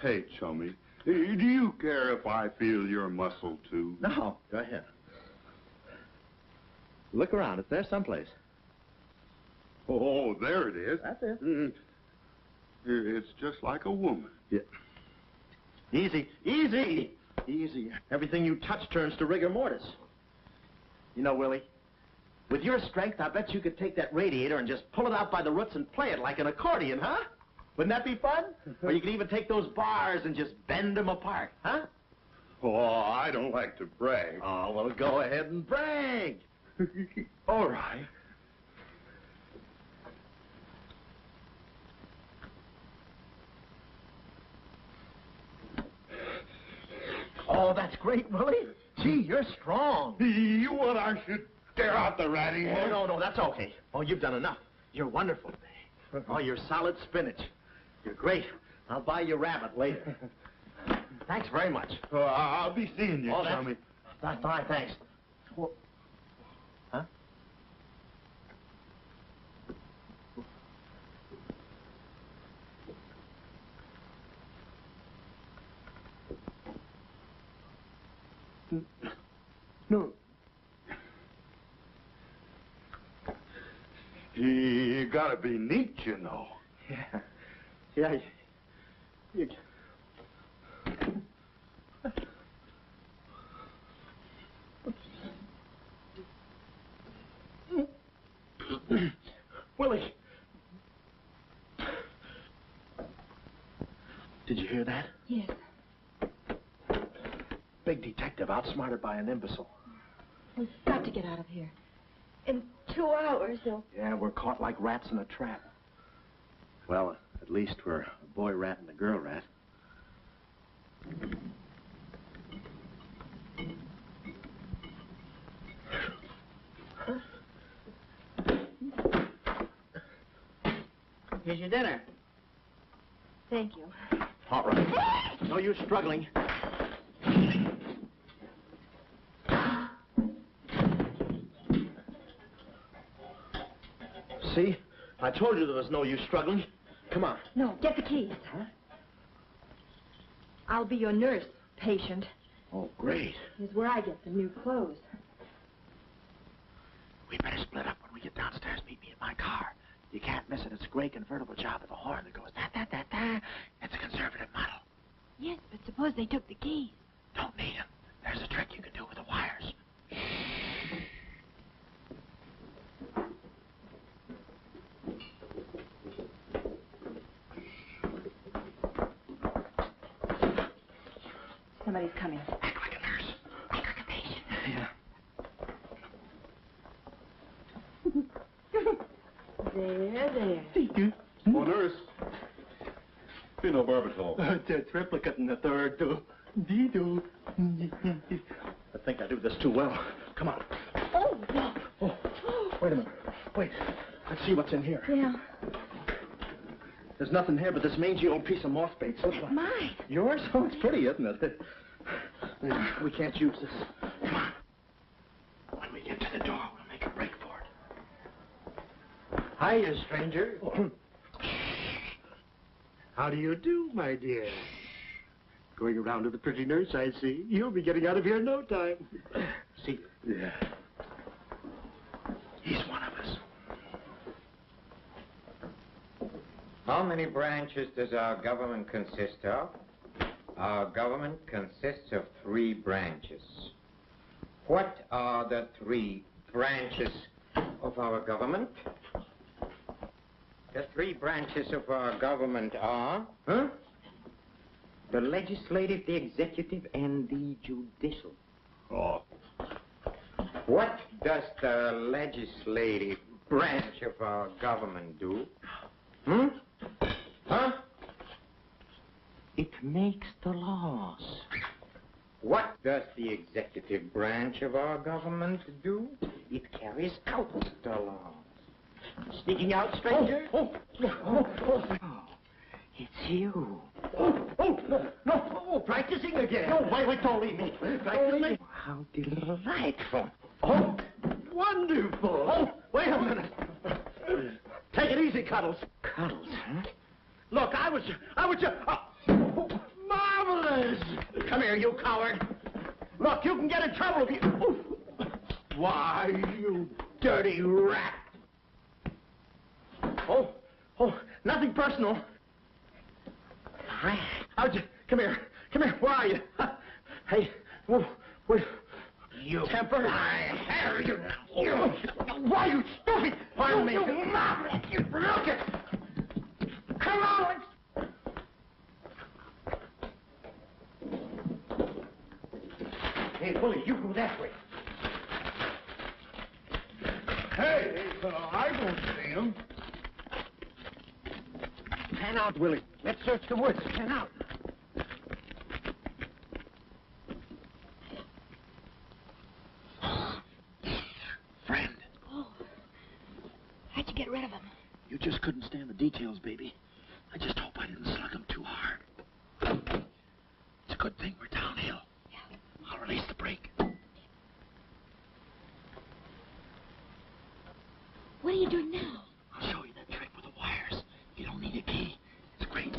Hey, Chummy, do you care if I feel your muscle, too? No, go ahead. Look around. It's there someplace. Oh, there it is. That's it. It's just like a woman. Yeah. Easy, easy, easy. Everything you touch turns to rigor mortis. You know, Willie, With your strength, I bet you could take that radiator and just pull it out by the roots and play it like an accordion, huh? Wouldn't that be fun? Or you could even take those bars and just bend them apart, huh? Oh, I don't like to brag. Oh, well, go ahead and brag. All right. Oh, that's great, Willie. Gee, you're strong. You want I should tear out the ratty head? Oh, no, that's okay. Oh, you've done enough. You're wonderful. Oh, you're solid spinach. You're great. I'll buy you rabbit later. Thanks very much. Oh, I'll be seeing you, Tommy. Fine, thanks. Well, huh? No. You gotta be neat, you know. Yeah. You... Willie. Did you hear that? Yes. Big detective outsmarted by an imbecile. We've got to get out of here. In 2 hours, they'll... Yeah, we're caught like rats in a trap. Well, at least we're a boy rat and a girl rat. Here's your dinner. Thank you. All right. No use struggling. See? I told you there was no use struggling. Come on. No, get the keys. Huh? I'll be your nurse, patient. Oh, great. Here's where I get some new clothes. We better split up when we get downstairs. Meet me in my car. You can't miss it. It's a gray convertible job with a horn that goes da-da-da-da. It's a conservative model. Yes, but suppose they took the keys. Don't need them. There's a trick you can do with the wires. Somebody's coming. Act like a nurse. Make like a patient. Yeah. There. Oh, nurse. Be no barbershop. The triplicate in the third, too. I think I do this too well. Come on. Oh, no. Oh, wait a minute. Wait. Let's see what's in here. Yeah. There's nothing here but this mangy old piece of moth bait. Mine. Yours? Oh, it's pretty, isn't it? We can't use this. Come on. When we get to the door, we'll make a break for it. Hiya, stranger. How do you do, my dear? Going around to the pretty nurse, I see. You'll be getting out of here in no time. See? Yeah. He's one of us. How many branches does our government consist of? Our government consists of 3 branches. What are the 3 branches of our government? The 3 branches of our government are... Huh? The legislative, the executive, and the judicial. Oh. What does the legislative branch of our government do? Hmm? Huh? It makes the laws. What does the executive branch of our government do? It carries out the laws. Sneaking out, stranger? Oh, it's you. No, practicing again. No, wait, don't leave me. Practicing? How delightful. Oh, wonderful. Oh, wait a minute. Take it easy, Cuddles. Cuddles, huh? Look, I was just... marvelous! Come here, you coward. Look, you can get in trouble if you... Why, you dirty rat. Oh, nothing personal. How'd you... Come here, where are you? Hey, wait. You temper. I have you. Why, you stupid! Pardon me. You mother! Look it! Come on! Hey, Willie, you go that way. Hey, I don't see him. Pan out, Willie. Let's search the woods. Pan out. Friend, Oh. How'd you get rid of him? you just couldn't stand the details, baby. I just hope I didn't slug him too hard. It's a good thing we're downhill. Yeah. I'll release the brake. What are you doing now? I'll show you that trick with the wires. You don't need a key. It's great.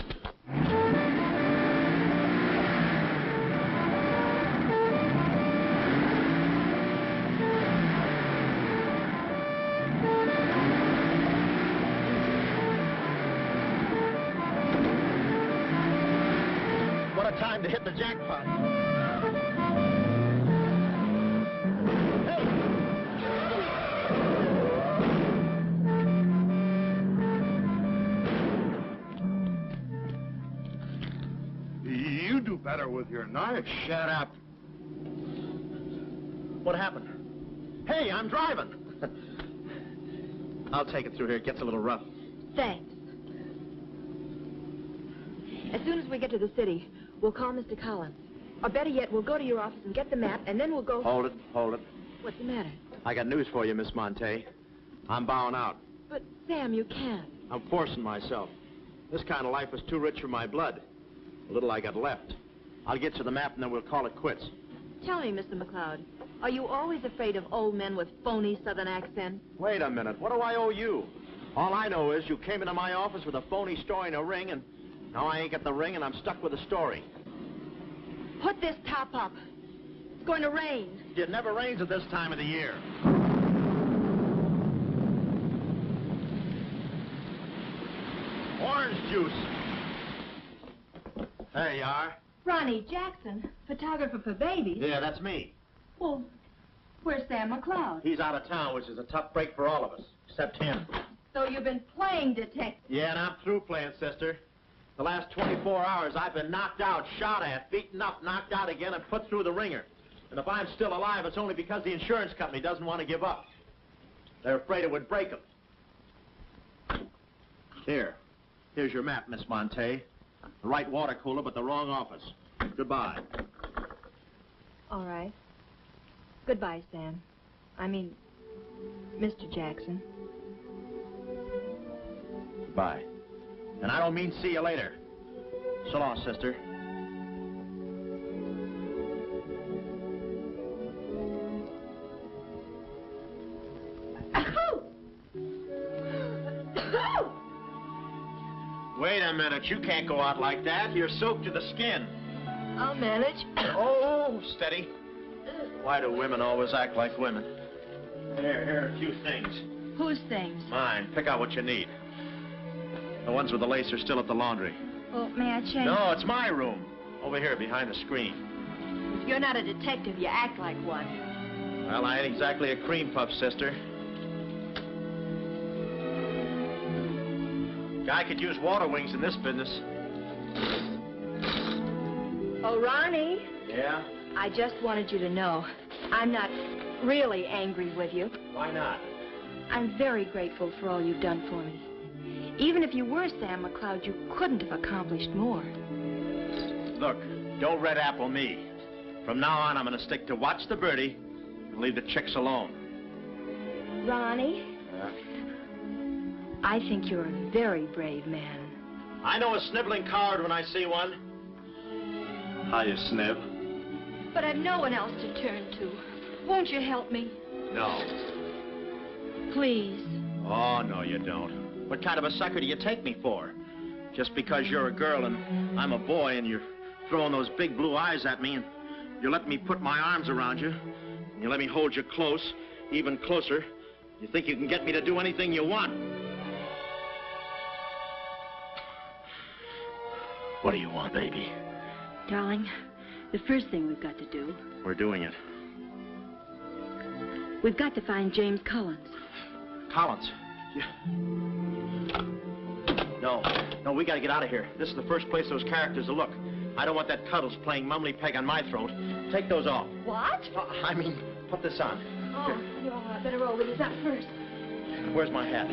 What a time to hit the jackpot. You do better with your knife. Shut up. What happened? Hey, I'm driving. I'll take it through here. It gets a little rough. Thanks. As soon as we get to the city, we'll call Mr. Collins. Or better yet, we'll go to your office and get the map, and then we'll go... Hold it, hold it. What's the matter? I got news for you, Miss Monte. I'm bowing out. But, Sam, you can't. I'm forcing myself. This kind of life is too rich for my blood. The little I got left. I'll get you the map, and then we'll call it quits. Tell me, Mr. McLeod, are you always afraid of old men with phony southern accents? Wait a minute. What do I owe you? All I know is you came into my office with a phony story and a ring, and now I ain't got the ring, and I'm stuck with a story. Put this top up. It's going to rain. It never rains at this time of the year. Orange juice. There you are. Ronnie Jackson, photographer for babies. Yeah, that's me. Well, where's Sam McLeod? He's out of town, which is a tough break for all of us, except him. So you've been playing detective. Yeah, and I'm through playing, sister. The last 24 hours, I've been knocked out, shot at, beaten up, knocked out again, and put through the ringer. And if I'm still alive, it's only because the insurance company doesn't want to give up. They're afraid it would break them. Here's your map, Miss Monte. The right water cooler, but the wrong office. Goodbye. All right. Goodbye, Sam. I mean, Mr. Jackson. Goodbye. And I don't mean see you later. So long, sister. Wait a minute. You can't go out like that. You're soaked to the skin. I'll manage. Oh, steady. Why do women always act like women? Here are a few things. Whose things? Mine. Pick out what you need. The ones with the lace are still at the laundry. Well, may I change? No, it's my room. Over here, behind the screen. If you're not a detective, you act like one. Well, I ain't exactly a cream puff, sister. Guy could use water wings in this business. Oh, Ronnie. Yeah? I just wanted you to know, I'm not really angry with you. Why not? I'm very grateful for all you've done for me. Even if you were Sam McLeod, you couldn't have accomplished more. Look, don't red apple me. From now on, I'm going to stick to watch the birdie and leave the chicks alone. Ronnie, I think you're a very brave man. I know a sniveling coward when I see one. How you sniv? But I've no one else to turn to. Won't you help me? No. Please. Oh, no, you don't. What kind of a sucker do you take me for? Just because you're a girl and I'm a boy and you're throwing those big blue eyes at me and you let me put my arms around you and you let me hold you close, even closer, you think you can get me to do anything you want. What do you want, baby? Darling, the first thing we've got to do... We're doing it. We've got to find James Collins. Collins? No, we gotta get out of here. This is the first place those characters will look. I don't want that Cuddles playing mumbly peg on my throat. Take those off. What? I mean, put this on. Oh, no, I better roll with this up first. Where's my hat?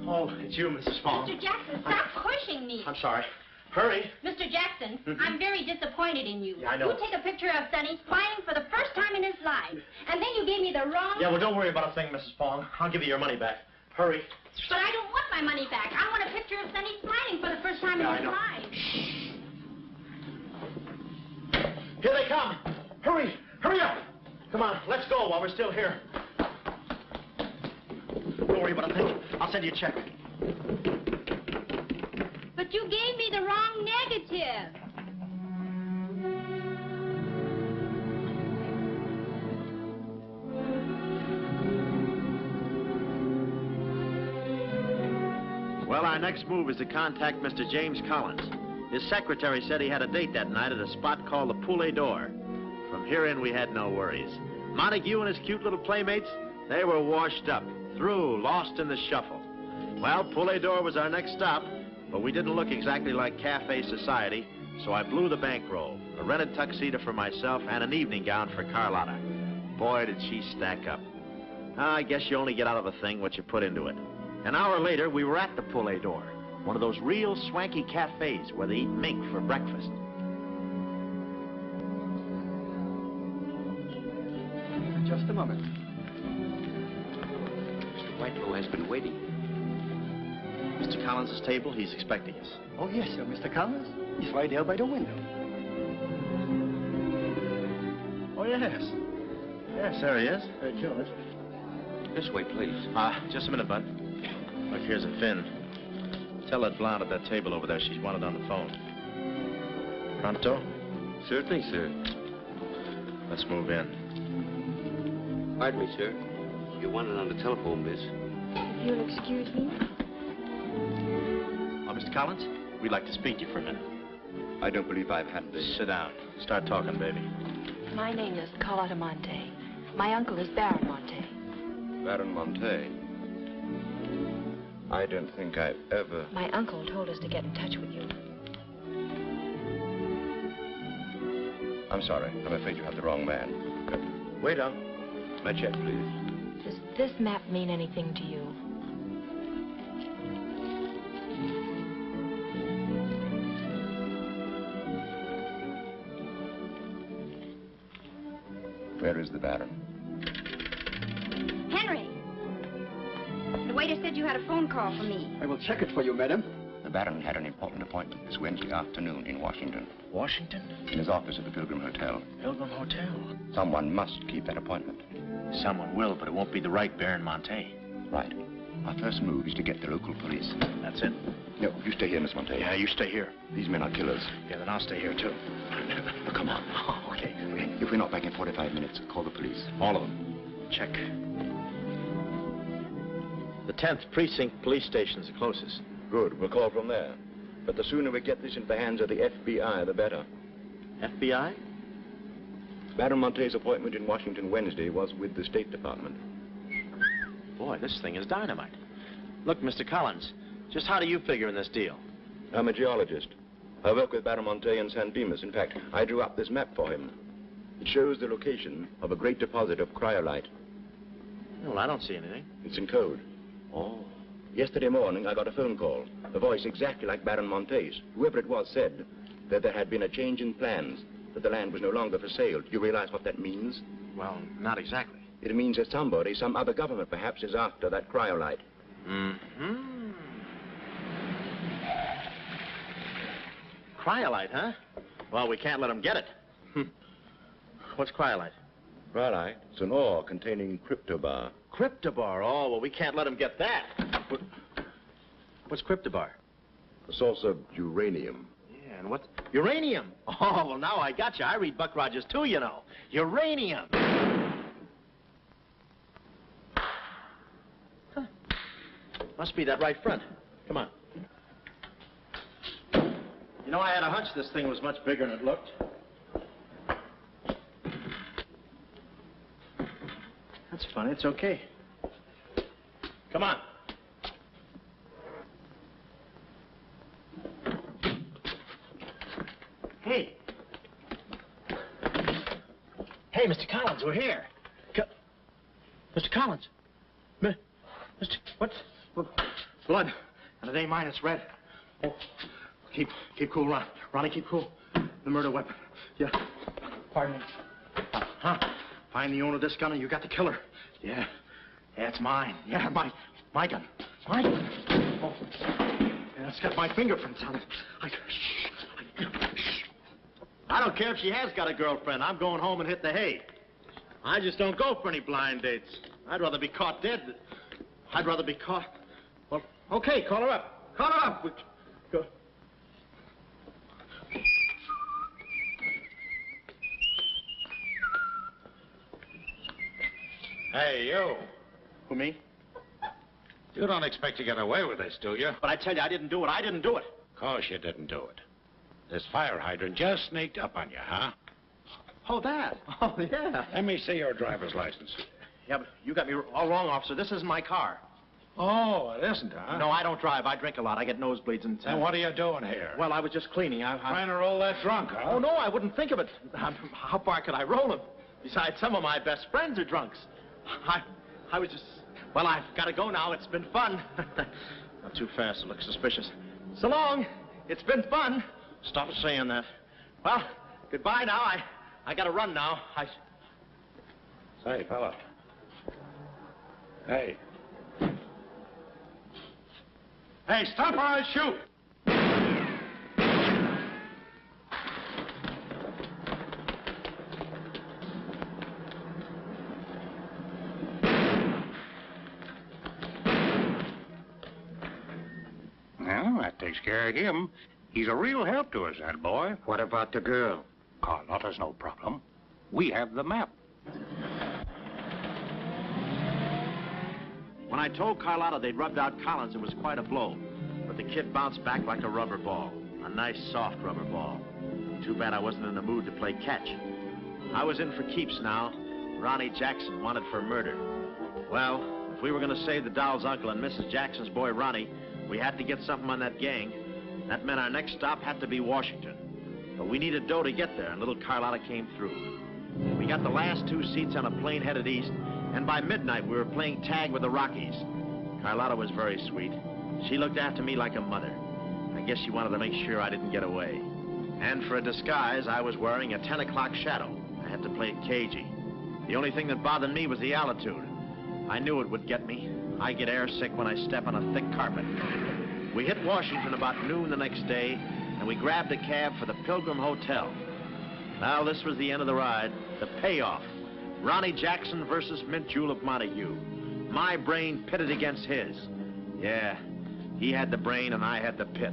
Oh, it's you, Mrs. Fong. Mr. Jackson, stop pushing me. I'm sorry. Hurry. Mr. Jackson, I'm very disappointed in you. Yeah, I know. You take a picture of Sonny smiling for the first time in his life, and then you gave me the wrong... Yeah, well, don't worry about a thing, Mrs. Fong. I'll give you your money back. Hurry. But I don't want my money back. I want a picture of Sonny smiling for the first time in his life. Here they come. Hurry. Hurry up. Come on, let's go while we're still here. Don't worry about a thing. I'll send you a check. But you gave me the wrong negative. Well, our next move is to contact Mr. James Collins. His secretary said he had a date that night at a spot called the Poulet d'Or. From here in, we had no worries. Montague and his cute little playmates, they were washed up, through, lost in the shuffle. Well, Poulet d'Or was our next stop, but we didn't look exactly like cafe society, so I blew the bankroll, a rented tuxedo for myself and an evening gown for Carlotta. Boy, did she stack up. I guess you only get out of a thing what you put into it. An hour later, we were at the Poulet d'Or, one of those real swanky cafes where they eat mink for breakfast. Just a moment. Mr. Whitelow has been waiting. Mr. Collins' table, he's expecting us. Oh, yes, sir, Mr. Collins. He's right there by the window. Oh, yes. Yes, there he is. George. This way, please. Just a minute, Bud. Look, here's a fin. Tell that blonde at that table over there she's wanted on the phone. Pronto? Certainly, sir. Let's move in. Pardon me, sir. You wanted on the telephone, miss. If you'll excuse me. Oh, Mr. Collins, we'd like to speak to you for a minute. I don't believe I've had this. Sit down. Start talking, baby. My name is Carlotta Monte. My uncle is Baron Monte. Baron Monte. I don't think I've ever... My uncle told us to get in touch with you. I'm sorry. I'm afraid you have the wrong man. Waiter. My check, please. Does this map mean anything to you? Where is the Baron? Henry! The waiter said you had a phone call for me. I will check it for you, madam. The Baron had an important appointment this Wednesday afternoon in Washington. Washington? In his office at the Pilgrim Hotel. Pilgrim Hotel? Someone must keep that appointment. Someone will, but it won't be the right Baron Monte. Right. Our first move is to get the local police. That's it? No, you stay here, Miss Monte. Yeah, you stay here. These men are killers. Yeah, then I'll stay here, too. Oh, come on. Oh, okay. If we're not back in 45 minutes, call the police. All of them. Check. The 10th Precinct Police Station's the closest. Good. We'll call from there. But the sooner we get this into the hands of the FBI, the better. FBI? Baron Monte's appointment in Washington Wednesday was with the State Department. Boy, this thing is dynamite. Look, Mr. Collins, just how do you figure in this deal? I'm a geologist. I work with Baron Monte in San Dimas. In fact, I drew up this map for him. It shows the location of a great deposit of cryolite. Well, I don't see anything. It's in code. Oh. Yesterday morning, I got a phone call. A voice exactly like Baron Monte's. Whoever it was said that there had been a change in plans, that the land was no longer for sale. Do you realize what that means? Well, not exactly. It means that somebody, some other government perhaps, is after that cryolite. Mm-hmm. Cryolite, huh? Well, we can't let them get it. What's cryolite? Cryolite? It's an ore containing cryptobar. Cryptobar? Oh, well, we can't let them get that. What's cryptobar? A source of uranium. Yeah, and what's... Uranium? Oh, well, now I got you. I read Buck Rogers, too, you know. Uranium. Huh. Must be that right front. Come on. You know, I had a hunch this thing was much bigger than it looked. That's funny. It's okay. Come on. Hey. Hey, Mr. Collins, we're here. Mr. Collins. Mr. What? Blood. And it ain't mine, it's red. Oh, keep cool, Ron. Ronnie, keep cool. The murder weapon. Yeah. Pardon me. Huh? Find the owner of this gun and you got the killer. Yeah. Yeah, it's mine. Yeah, my gun. My gun. Oh. Yeah, it's got my fingerprints on it. I don't care if she has got a girlfriend. I'm going home and hit the hay. I just don't go for any blind dates. I'd rather be caught dead. I'd rather be caught... Well, okay, call her up. Call her up. Go. Hey, you. Who, me? You don't expect to get away with this, do you? But I tell you, I didn't do it. I didn't do it. Of course you didn't do it. This fire hydrant just sneaked up on you, huh? Oh, that? Oh, yeah. Let me see your driver's license. Yeah, but you got me all wrong, officer. This isn't my car. Oh, it isn't, huh? No, I don't drive. I drink a lot. I get nosebleeds and... Then what are you doing here? Well, I was just cleaning. Trying to roll that drunk, huh? Oh, no, I wouldn't think of it. How far could I roll them? Besides, some of my best friends are drunks. I was just... Well, I've got to go now. It's been fun. Not too fast. It looks suspicious. So long. It's been fun. Stop saying that. Well, goodbye now. I got to run now. Say, fella. Hey. Hey, stop or I'll shoot! Well, that takes care of him. He's a real help to us, that boy. What about the girl? Carlotta's no problem. We have the map. When I told Carlotta they'd rubbed out Collins, it was quite a blow. But the kid bounced back like a rubber ball. A nice, soft rubber ball. Too bad I wasn't in the mood to play catch. I was in for keeps now. Ronnie Jackson wanted for murder. Well, if we were going to save the doll's uncle and Mrs. Jackson's boy, Ronnie, we had to get something on that gang. That meant our next stop had to be Washington. But we needed dough to get there, and little Carlotta came through. We got the last 2 seats on a plane headed east, and by midnight we were playing tag with the Rockies. Carlotta was very sweet. She looked after me like a mother. I guess she wanted to make sure I didn't get away. And for a disguise, I was wearing a 10 o'clock shadow. I had to play it cagey. The only thing that bothered me was the altitude. I knew it would get me. I get airsick when I step on a thick carpet. We hit Washington about noon the next day, and we grabbed a cab for the Pilgrim Hotel. Well, this was the end of the ride, the payoff. Ronnie Jackson versus Mint Julep Montague. My brain pitted against his. Yeah, he had the brain and I had the pit.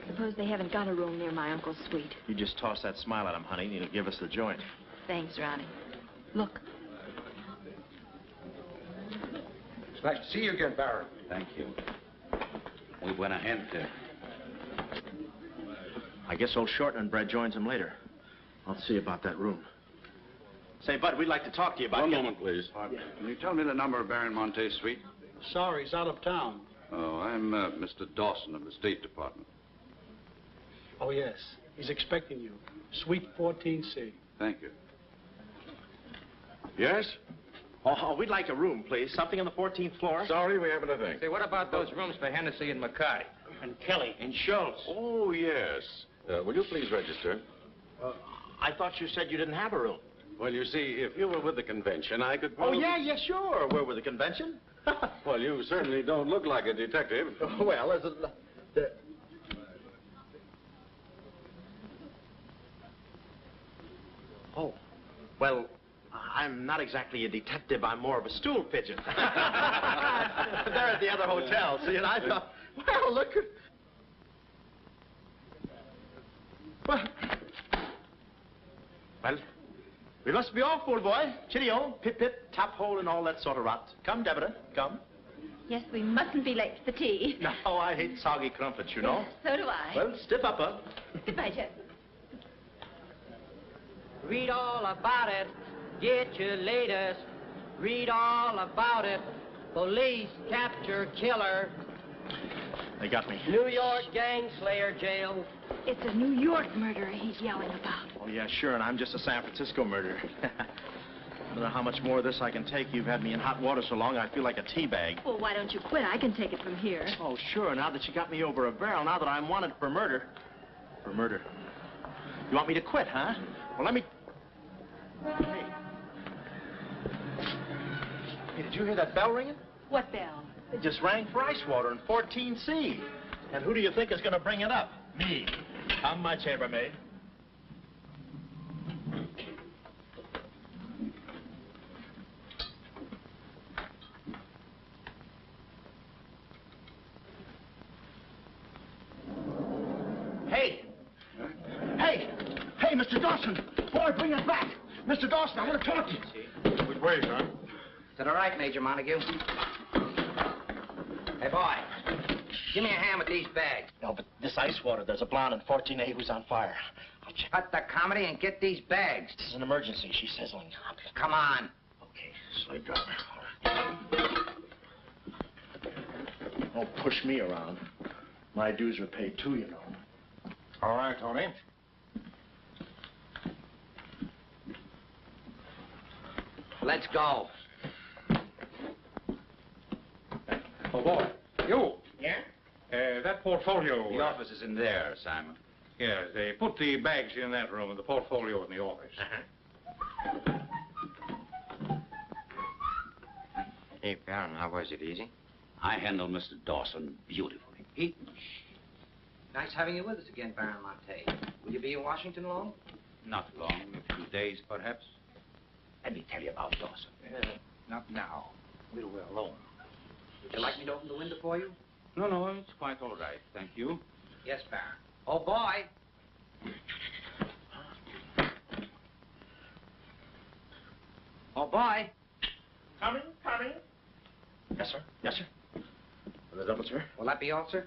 Suppose they haven't got a room near my uncle's suite. You just toss that smile at him, honey, and he'll give us the joint. Thanks, Ronnie. Look. It's nice to see you again, Barron. Thank you. Muy buena gente. I guess old Shorten and Brett joins him later. I'll see about that room. Say, Bud, we'd like to talk to you about... One moment, please. Can you tell me the number of Baron Monte's suite? Sorry, he's out of town. Oh, I'm Mr. Dawson of the State Department. Oh, yes. He's expecting you. Suite 14C. Thank you. Yes? Oh, we'd like a room, please. Something on the 14th floor. Sorry, we haven't a thing. Say, what about those rooms for Hennessy and Mackay? And Kelly. And Schultz? Oh, yes. Will you please register? I thought you said you didn't have a room. Well, you see, if you were with the convention, I could... Oh, yeah, sure. We're with the convention. Well, you certainly don't look like a detective. Well, as a... Oh, well, I'm not exactly a detective. I'm more of a stool pigeon. They're at the other hotel, see, and I thought, well, look at... Well, We must be off, old boy. Cheerio, pip-pip, tap-hole, and all that sort of rot. Come, Deborah, come. Yes, we mustn't be late for the tea. No, I hate soggy crumpets, you know. So do I. Well, stiff upper. Goodbye, Jeff. Read all about it. Get your latest. Read all about it. Police capture killer. They got me. New York gang slayer jailed. It's a New York murderer he's yelling about. Oh, yeah, sure, and I'm just a San Francisco murderer. I don't know how much more of this I can take. You've had me in hot water so long, I feel like a tea bag. Well, why don't you quit? I can take it from here. Oh, sure, now that you got me over a barrel, now that I'm wanted for murder. For murder. You want me to quit, huh? Well, let me... Hey. Hey, did you hear that bell ringing? What bell? It just rang for ice water in 14C. And who do you think is going to bring it up? Me. I'm my chambermaid. Hey! Hey! Hey, Mr. Dawson! Boy, bring us back! Mr. Dawson, I want to talk to you. Which way, son? To the right, Major Montague. Hey, boy. Give me a hand with these bags. No, but this ice water, there's a blonde in 14A who's on fire. I'll check. Cut the comedy and get these bags. This is an emergency. She's sizzling. Come on. Okay, slave driver. Don't push me around. My dues are paid too, you know. All right, Tony. Let's go. Oh, boy. You. Yeah? That portfolio. The office is in there, Simon. Yeah, they put the bags in that room and the portfolio in the office. Hey, Baron, how was it? Easy? I handled Mr. Dawson beautifully. Nice having you with us again, Baron Monte. Will you be in Washington long? Not long, a few days, perhaps. Let me tell you about Dawson. Not now. We're alone. Would you like me to open the window for you? No, it's quite all right, thank you. Yes, Baron. Oh, boy. Oh, boy. Coming. Yes, sir. Yes, sir. The double, sir. Will that be all, sir?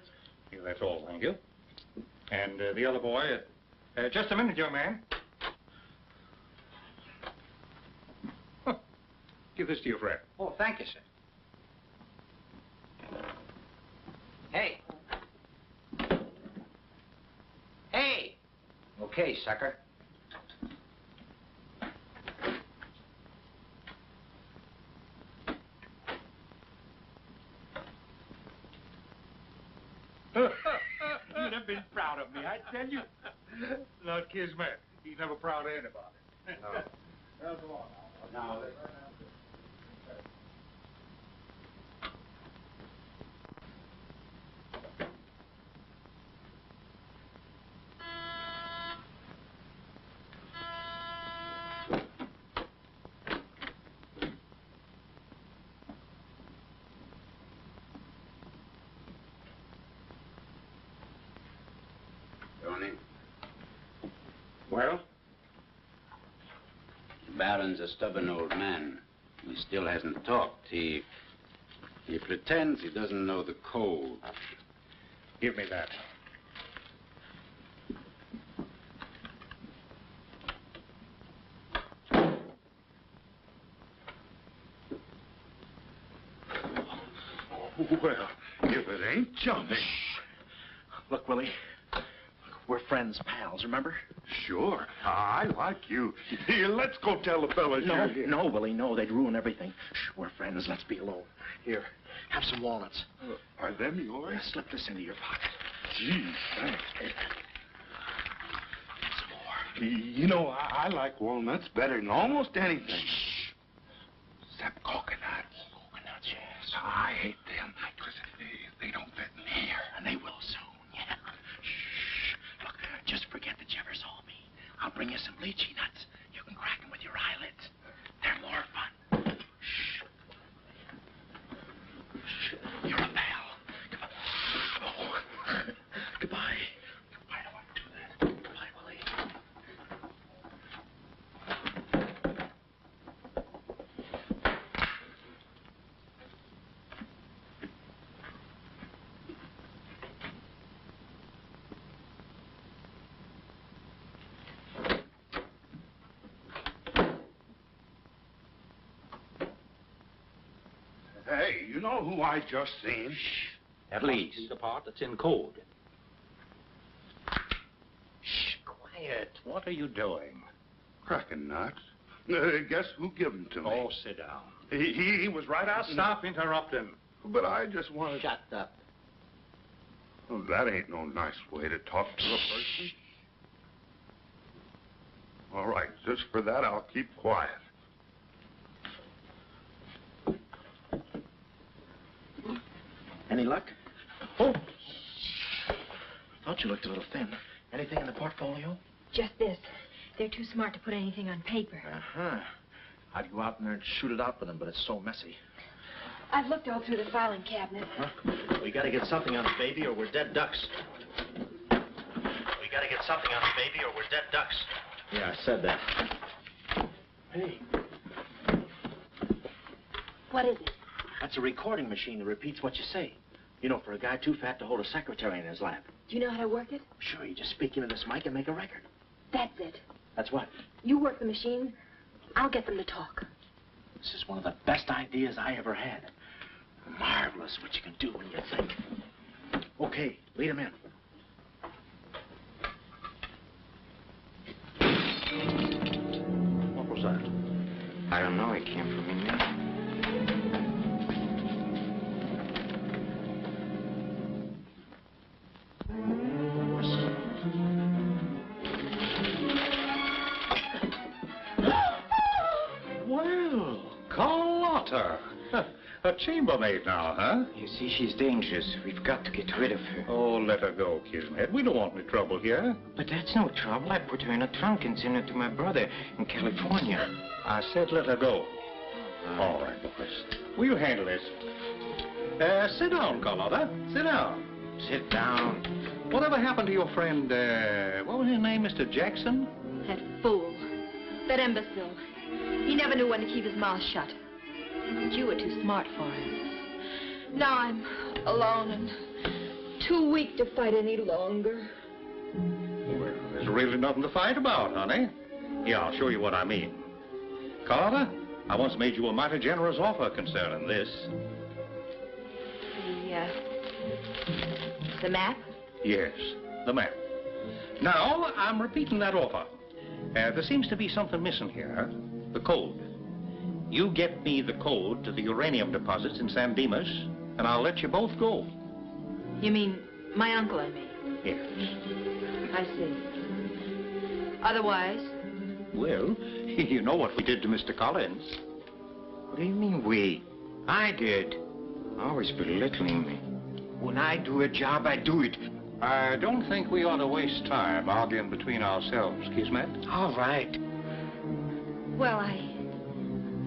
Yeah, that's all, thank you. And the other boy, just a minute, young man. Huh. Give this to your friend. Oh, thank you, sir. Hey. Hey. Okay, sucker. You'd have been proud of me, I tell you. Not Kismet. He's never proud of anybody. No. Well, go on now. Tony, Well? the Baron's a stubborn old man. He still hasn't talked. He pretends he doesn't know the code. Give me that. Well, if it ain't Johnny. Look, Willie. We're friends, pals, remember? Sure. I like you. Here, let's go tell the fellas you're here. No, Willie, no. They'd ruin everything. Shh, we're friends. Let's be alone. Here, have some walnuts. Are them yours? Slip this into your pocket. Gee, thanks. Some more. You know, I like walnuts better than almost anything. Shh. Except coconuts. Coconuts, yes. I hate them because they don't fit in here. And they will soon, yeah. Shh. Look, just forget that you ever saw me. I'll bring you some lychee nuts. You can crack them with your eyelids. They're more fun. Shh. Shh. You're a pal. Come on. Oh. Goodbye. Why do I do that? Goodbye, Willie. Hey, you know who I just seen? At least. The part that's in code. Shh, quiet. What are you doing? Cracking nuts. Guess who gave him to me? Oh, sit down. He was right out. Stop interrupting. But I just wanted. Shut up. Well, that ain't no nice way to talk to a person. All right, just for that, I'll keep quiet. Any luck? Oh! Thought you looked a little thin. Anything in the portfolio? Just this. They're too smart to put anything on paper. Uh-huh. I'd go out in there and shoot it out with them, but it's so messy. I've looked all through the filing cabinet. Huh? We gotta get something on the baby or we're dead ducks. We gotta get something on the baby or we're dead ducks. Yeah, I said that. Hey. What is it? That's a recording machine that repeats what you say. You know, for a guy too fat to hold a secretary in his lap. Do you know how to work it? Sure, you just speak into this mic and make a record. That's it. That's what? You work the machine. I'll get them to talk. This is one of the best ideas I ever had. Marvelous what you can do when you think. Okay, lead him in. What was that? I don't know. It came from in there. Well, Carlotta. A chambermaid now, huh? You see, she's dangerous. We've got to get rid of her. Oh, let her go, Kismet. We don't want any trouble here. But that's no trouble. I put her in a trunk and sent her to my brother in California. I said let her go. All right, boys. We'll handle this. Sit down, Carlotta. Sit down. Sit down. Whatever happened to your friend, what was his name, Mr. Jackson? That fool. That imbecile. He never knew when to keep his mouth shut. But you were too smart for him. Now I'm alone and too weak to fight any longer. Well, there's really nothing to fight about, honey. Here, I'll show you what I mean. Carlotta, I once made you a mighty generous offer concerning this. The map? Yes, the map. Now, I'm repeating that offer. There seems to be something missing here. The code. You get me the code to the uranium deposits in San Dimas, and I'll let you both go. You mean my uncle and me? Yes. I see. Otherwise? Well, you know what we did to Mr. Collins. What do you mean, we? I did. Always belittling me. When I do a job, I do it. I don't think we ought to waste time arguing between ourselves, Kismet. All right. Well,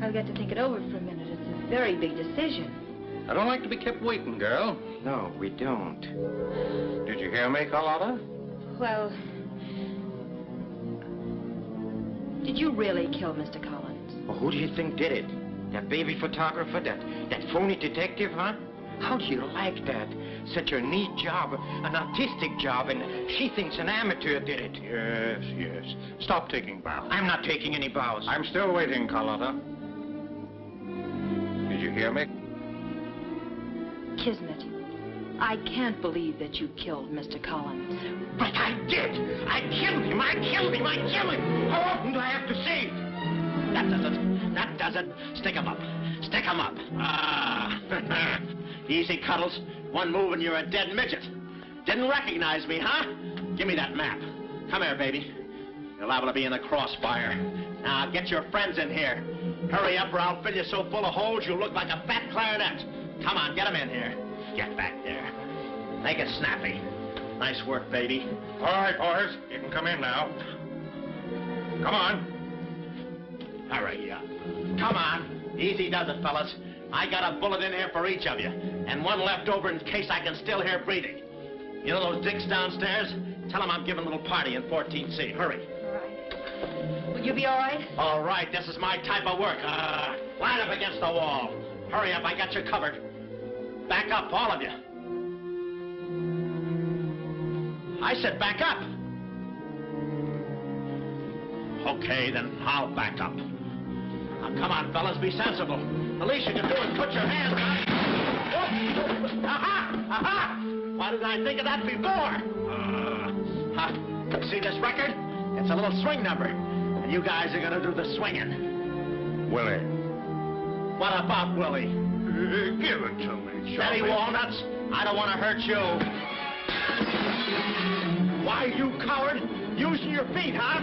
I've got to think it over for a minute. It's a very big decision. I don't like to be kept waiting, girl. No, we don't. Did you hear me, Carlotta? Well, did you really kill Mr. Collins? Well, who do you think did it? That baby photographer? That phony detective, huh? How do you like that? Such a neat job, an artistic job, and she thinks an amateur did it. Yes, yes. Stop taking bows. I'm not taking any bows. I'm still waiting, Carlotta. Did you hear me? Kismet, I can't believe that you killed Mr. Collins. But I did! I killed him! I killed him! I killed him! How often do I have to say it? That does it. Stick him up. Stick him up. Ah. Easy, Cuddles. One move and you're a dead midget. Didn't recognize me, huh? Give me that map. Come here, baby. You're liable to be in the crossfire. Now, get your friends in here. Hurry up or I'll fill you so full of holes you'll look like a fat clarinet. Come on, get them in here. Get back there. Make it snappy. Nice work, baby. All right, boys. You can come in now. Come on. Hurry up. Come on. Easy does it, fellas. I got a bullet in here for each of you, and one left over in case I can still hear breathing. You know those dicks downstairs? Tell them I'm giving a little party in 14C. Hurry. All right. Will you be all right? All right, this is my type of work. Line up against the wall. Hurry up, I got you covered. Back up, all of you. I said back up. Okay, then I'll back up. Now, come on, fellas, be sensible. The least you can do is put your hands on. Why didn't I think of that before? See this record? It's a little swing number. And you guys are gonna do the swinging. Willie. What about Willie? Give it to me, Steady, Walnuts. I don't want to hurt you. Why, you coward? Using your feet, huh?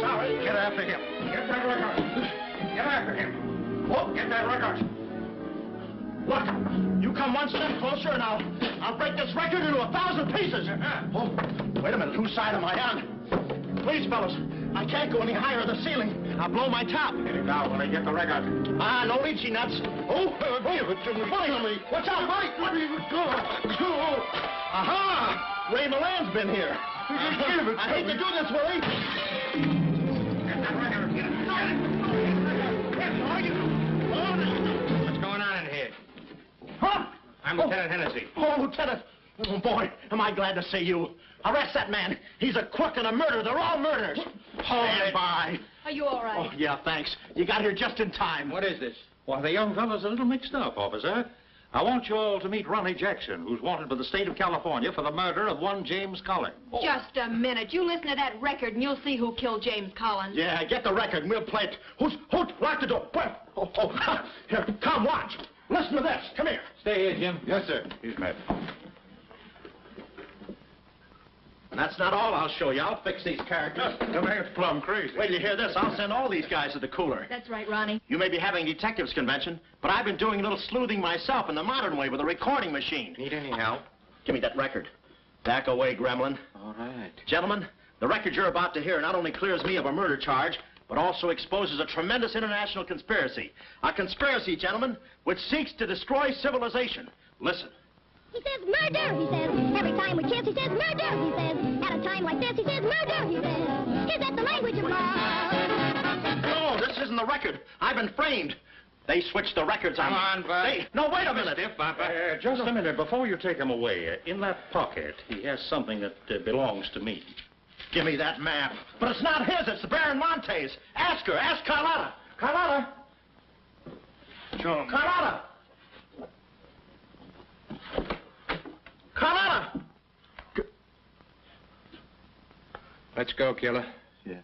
Sorry. Get after him. Get that record. Get after him. Look, get that record. Look, you come one step closer and I'll break this record into 1,000 pieces. Oh, wait a minute. Whose side am I on? Please, fellas, I can't go any higher than the ceiling. I'll blow my top. Get it out when I get the record. No lychee nuts. Oh, give it to me. Buddy, watch out, buddy. Aha! Ray Milan's been here. Give it to I hate to do this, Willie. Get that record. Get it. What's going on in here? Huh? I'm Lieutenant Hennessy. Oh, Lieutenant. Oh, boy, am I glad to see you. Arrest that man. He's a crook and a murderer. They're all murderers. Stand by. Are you all right? Oh, yeah, thanks. You got here just in time. What is this? Why, the young fellow's a little mixed up, officer. I want you all to meet Ronnie Jackson, who's wanted by the state of California for the murder of one James Collins. Just a minute. You listen to that record and you'll see who killed James Collins. Yeah, get the record and we'll play it. Who's lock the door? Here, come watch. Listen to this. Come here. Stay here, Jim. Yes, sir. He's met. And that's not all I'll show you. I'll fix these characters. The man's plumb crazy. Wait till you hear this. I'll send all these guys to the cooler. That's right, Ronnie. You may be having a detectives convention, but I've been doing a little sleuthing myself in the modern way with a recording machine. Need any help? Give me that record. Back away, gremlin. All right. Gentlemen, the record you're about to hear not only clears me of a murder charge, but also exposes a tremendous international conspiracy. A conspiracy, gentlemen, which seeks to destroy civilization. Listen. He says murder, he says. Every time we kiss, he says murder, he says. At a time like this, he says murder, he says. Is that the language of love? No, this isn't the record. I've been framed. They switched the records on me. Come on, Bud. No, wait a minute. Just a minute. Before you take him away, in that pocket, he has something that belongs to me. Give me that map. But it's not his. It's the Baron Monte's. Ask her. Ask Carlotta. Carlotta. Show him. Carlotta. Carlotta. Let's go, killer. Yeah.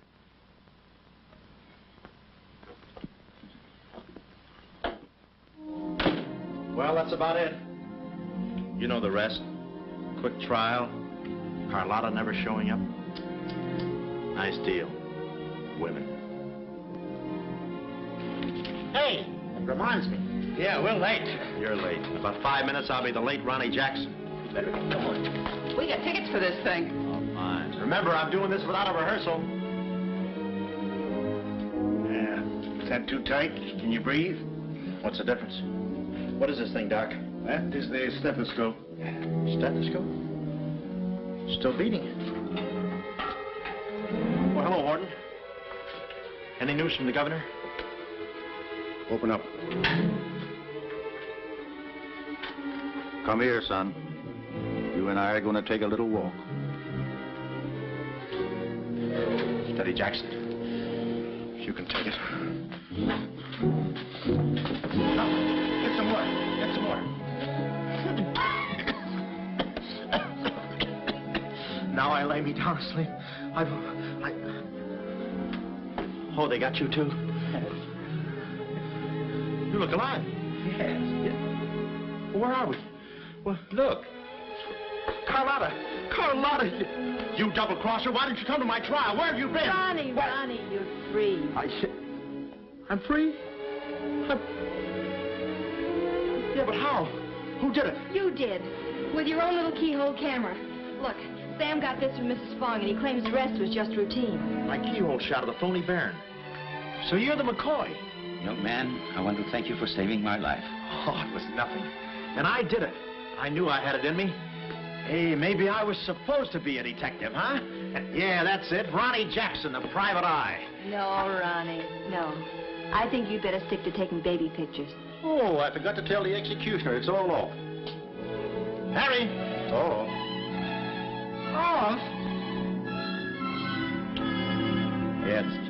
Well, that's about it. You know the rest. Quick trial. Carlotta never showing up. Nice deal. Women. Hey, it reminds me. Yeah, we're late. You're late. In about 5 minutes, I'll be the late Ronnie Jackson. Better get going. We got tickets for this thing. Oh, fine. Remember, I'm doing this without a rehearsal. Yeah. Is that too tight? Can you breathe? What's the difference? What is this thing, Doc? That is the stethoscope. Stethoscope? Still beating. Well, hello, Warden. Any news from the governor? Open up. Come here, son. You and I are going to take a little walk. Steady, Jackson. You can take it. No, get some more. Get some more. Now I lay me down to sleep. Oh, they got you too? You look alive. Yes. Where are we? Well, look. Carlotta. Carlotta. You double-crosser. Why didn't you come to my trial? Where have you been? Ronnie, Ronnie, you're free. I'm free? Yeah, but how? Who did it? You did. With your own little keyhole camera. Look, Sam got this from Mrs. Fong, and he claims the rest was just routine. My keyhole shot of the phony Baron. So you're the McCoy. Young man, I want to thank you for saving my life. Oh, it was nothing. And I did it. I knew I had it in me. Hey, maybe I was supposed to be a detective, huh? Yeah, that's it. Ronnie Jackson, the private eye. No, Ronnie, no. I think you'd better stick to taking baby pictures. Oh, I forgot to tell the executioner. It's all off. Harry. Oh. Off? Yeah, it's...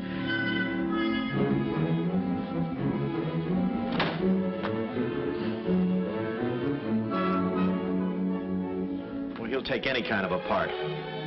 he'll take any kind of a part.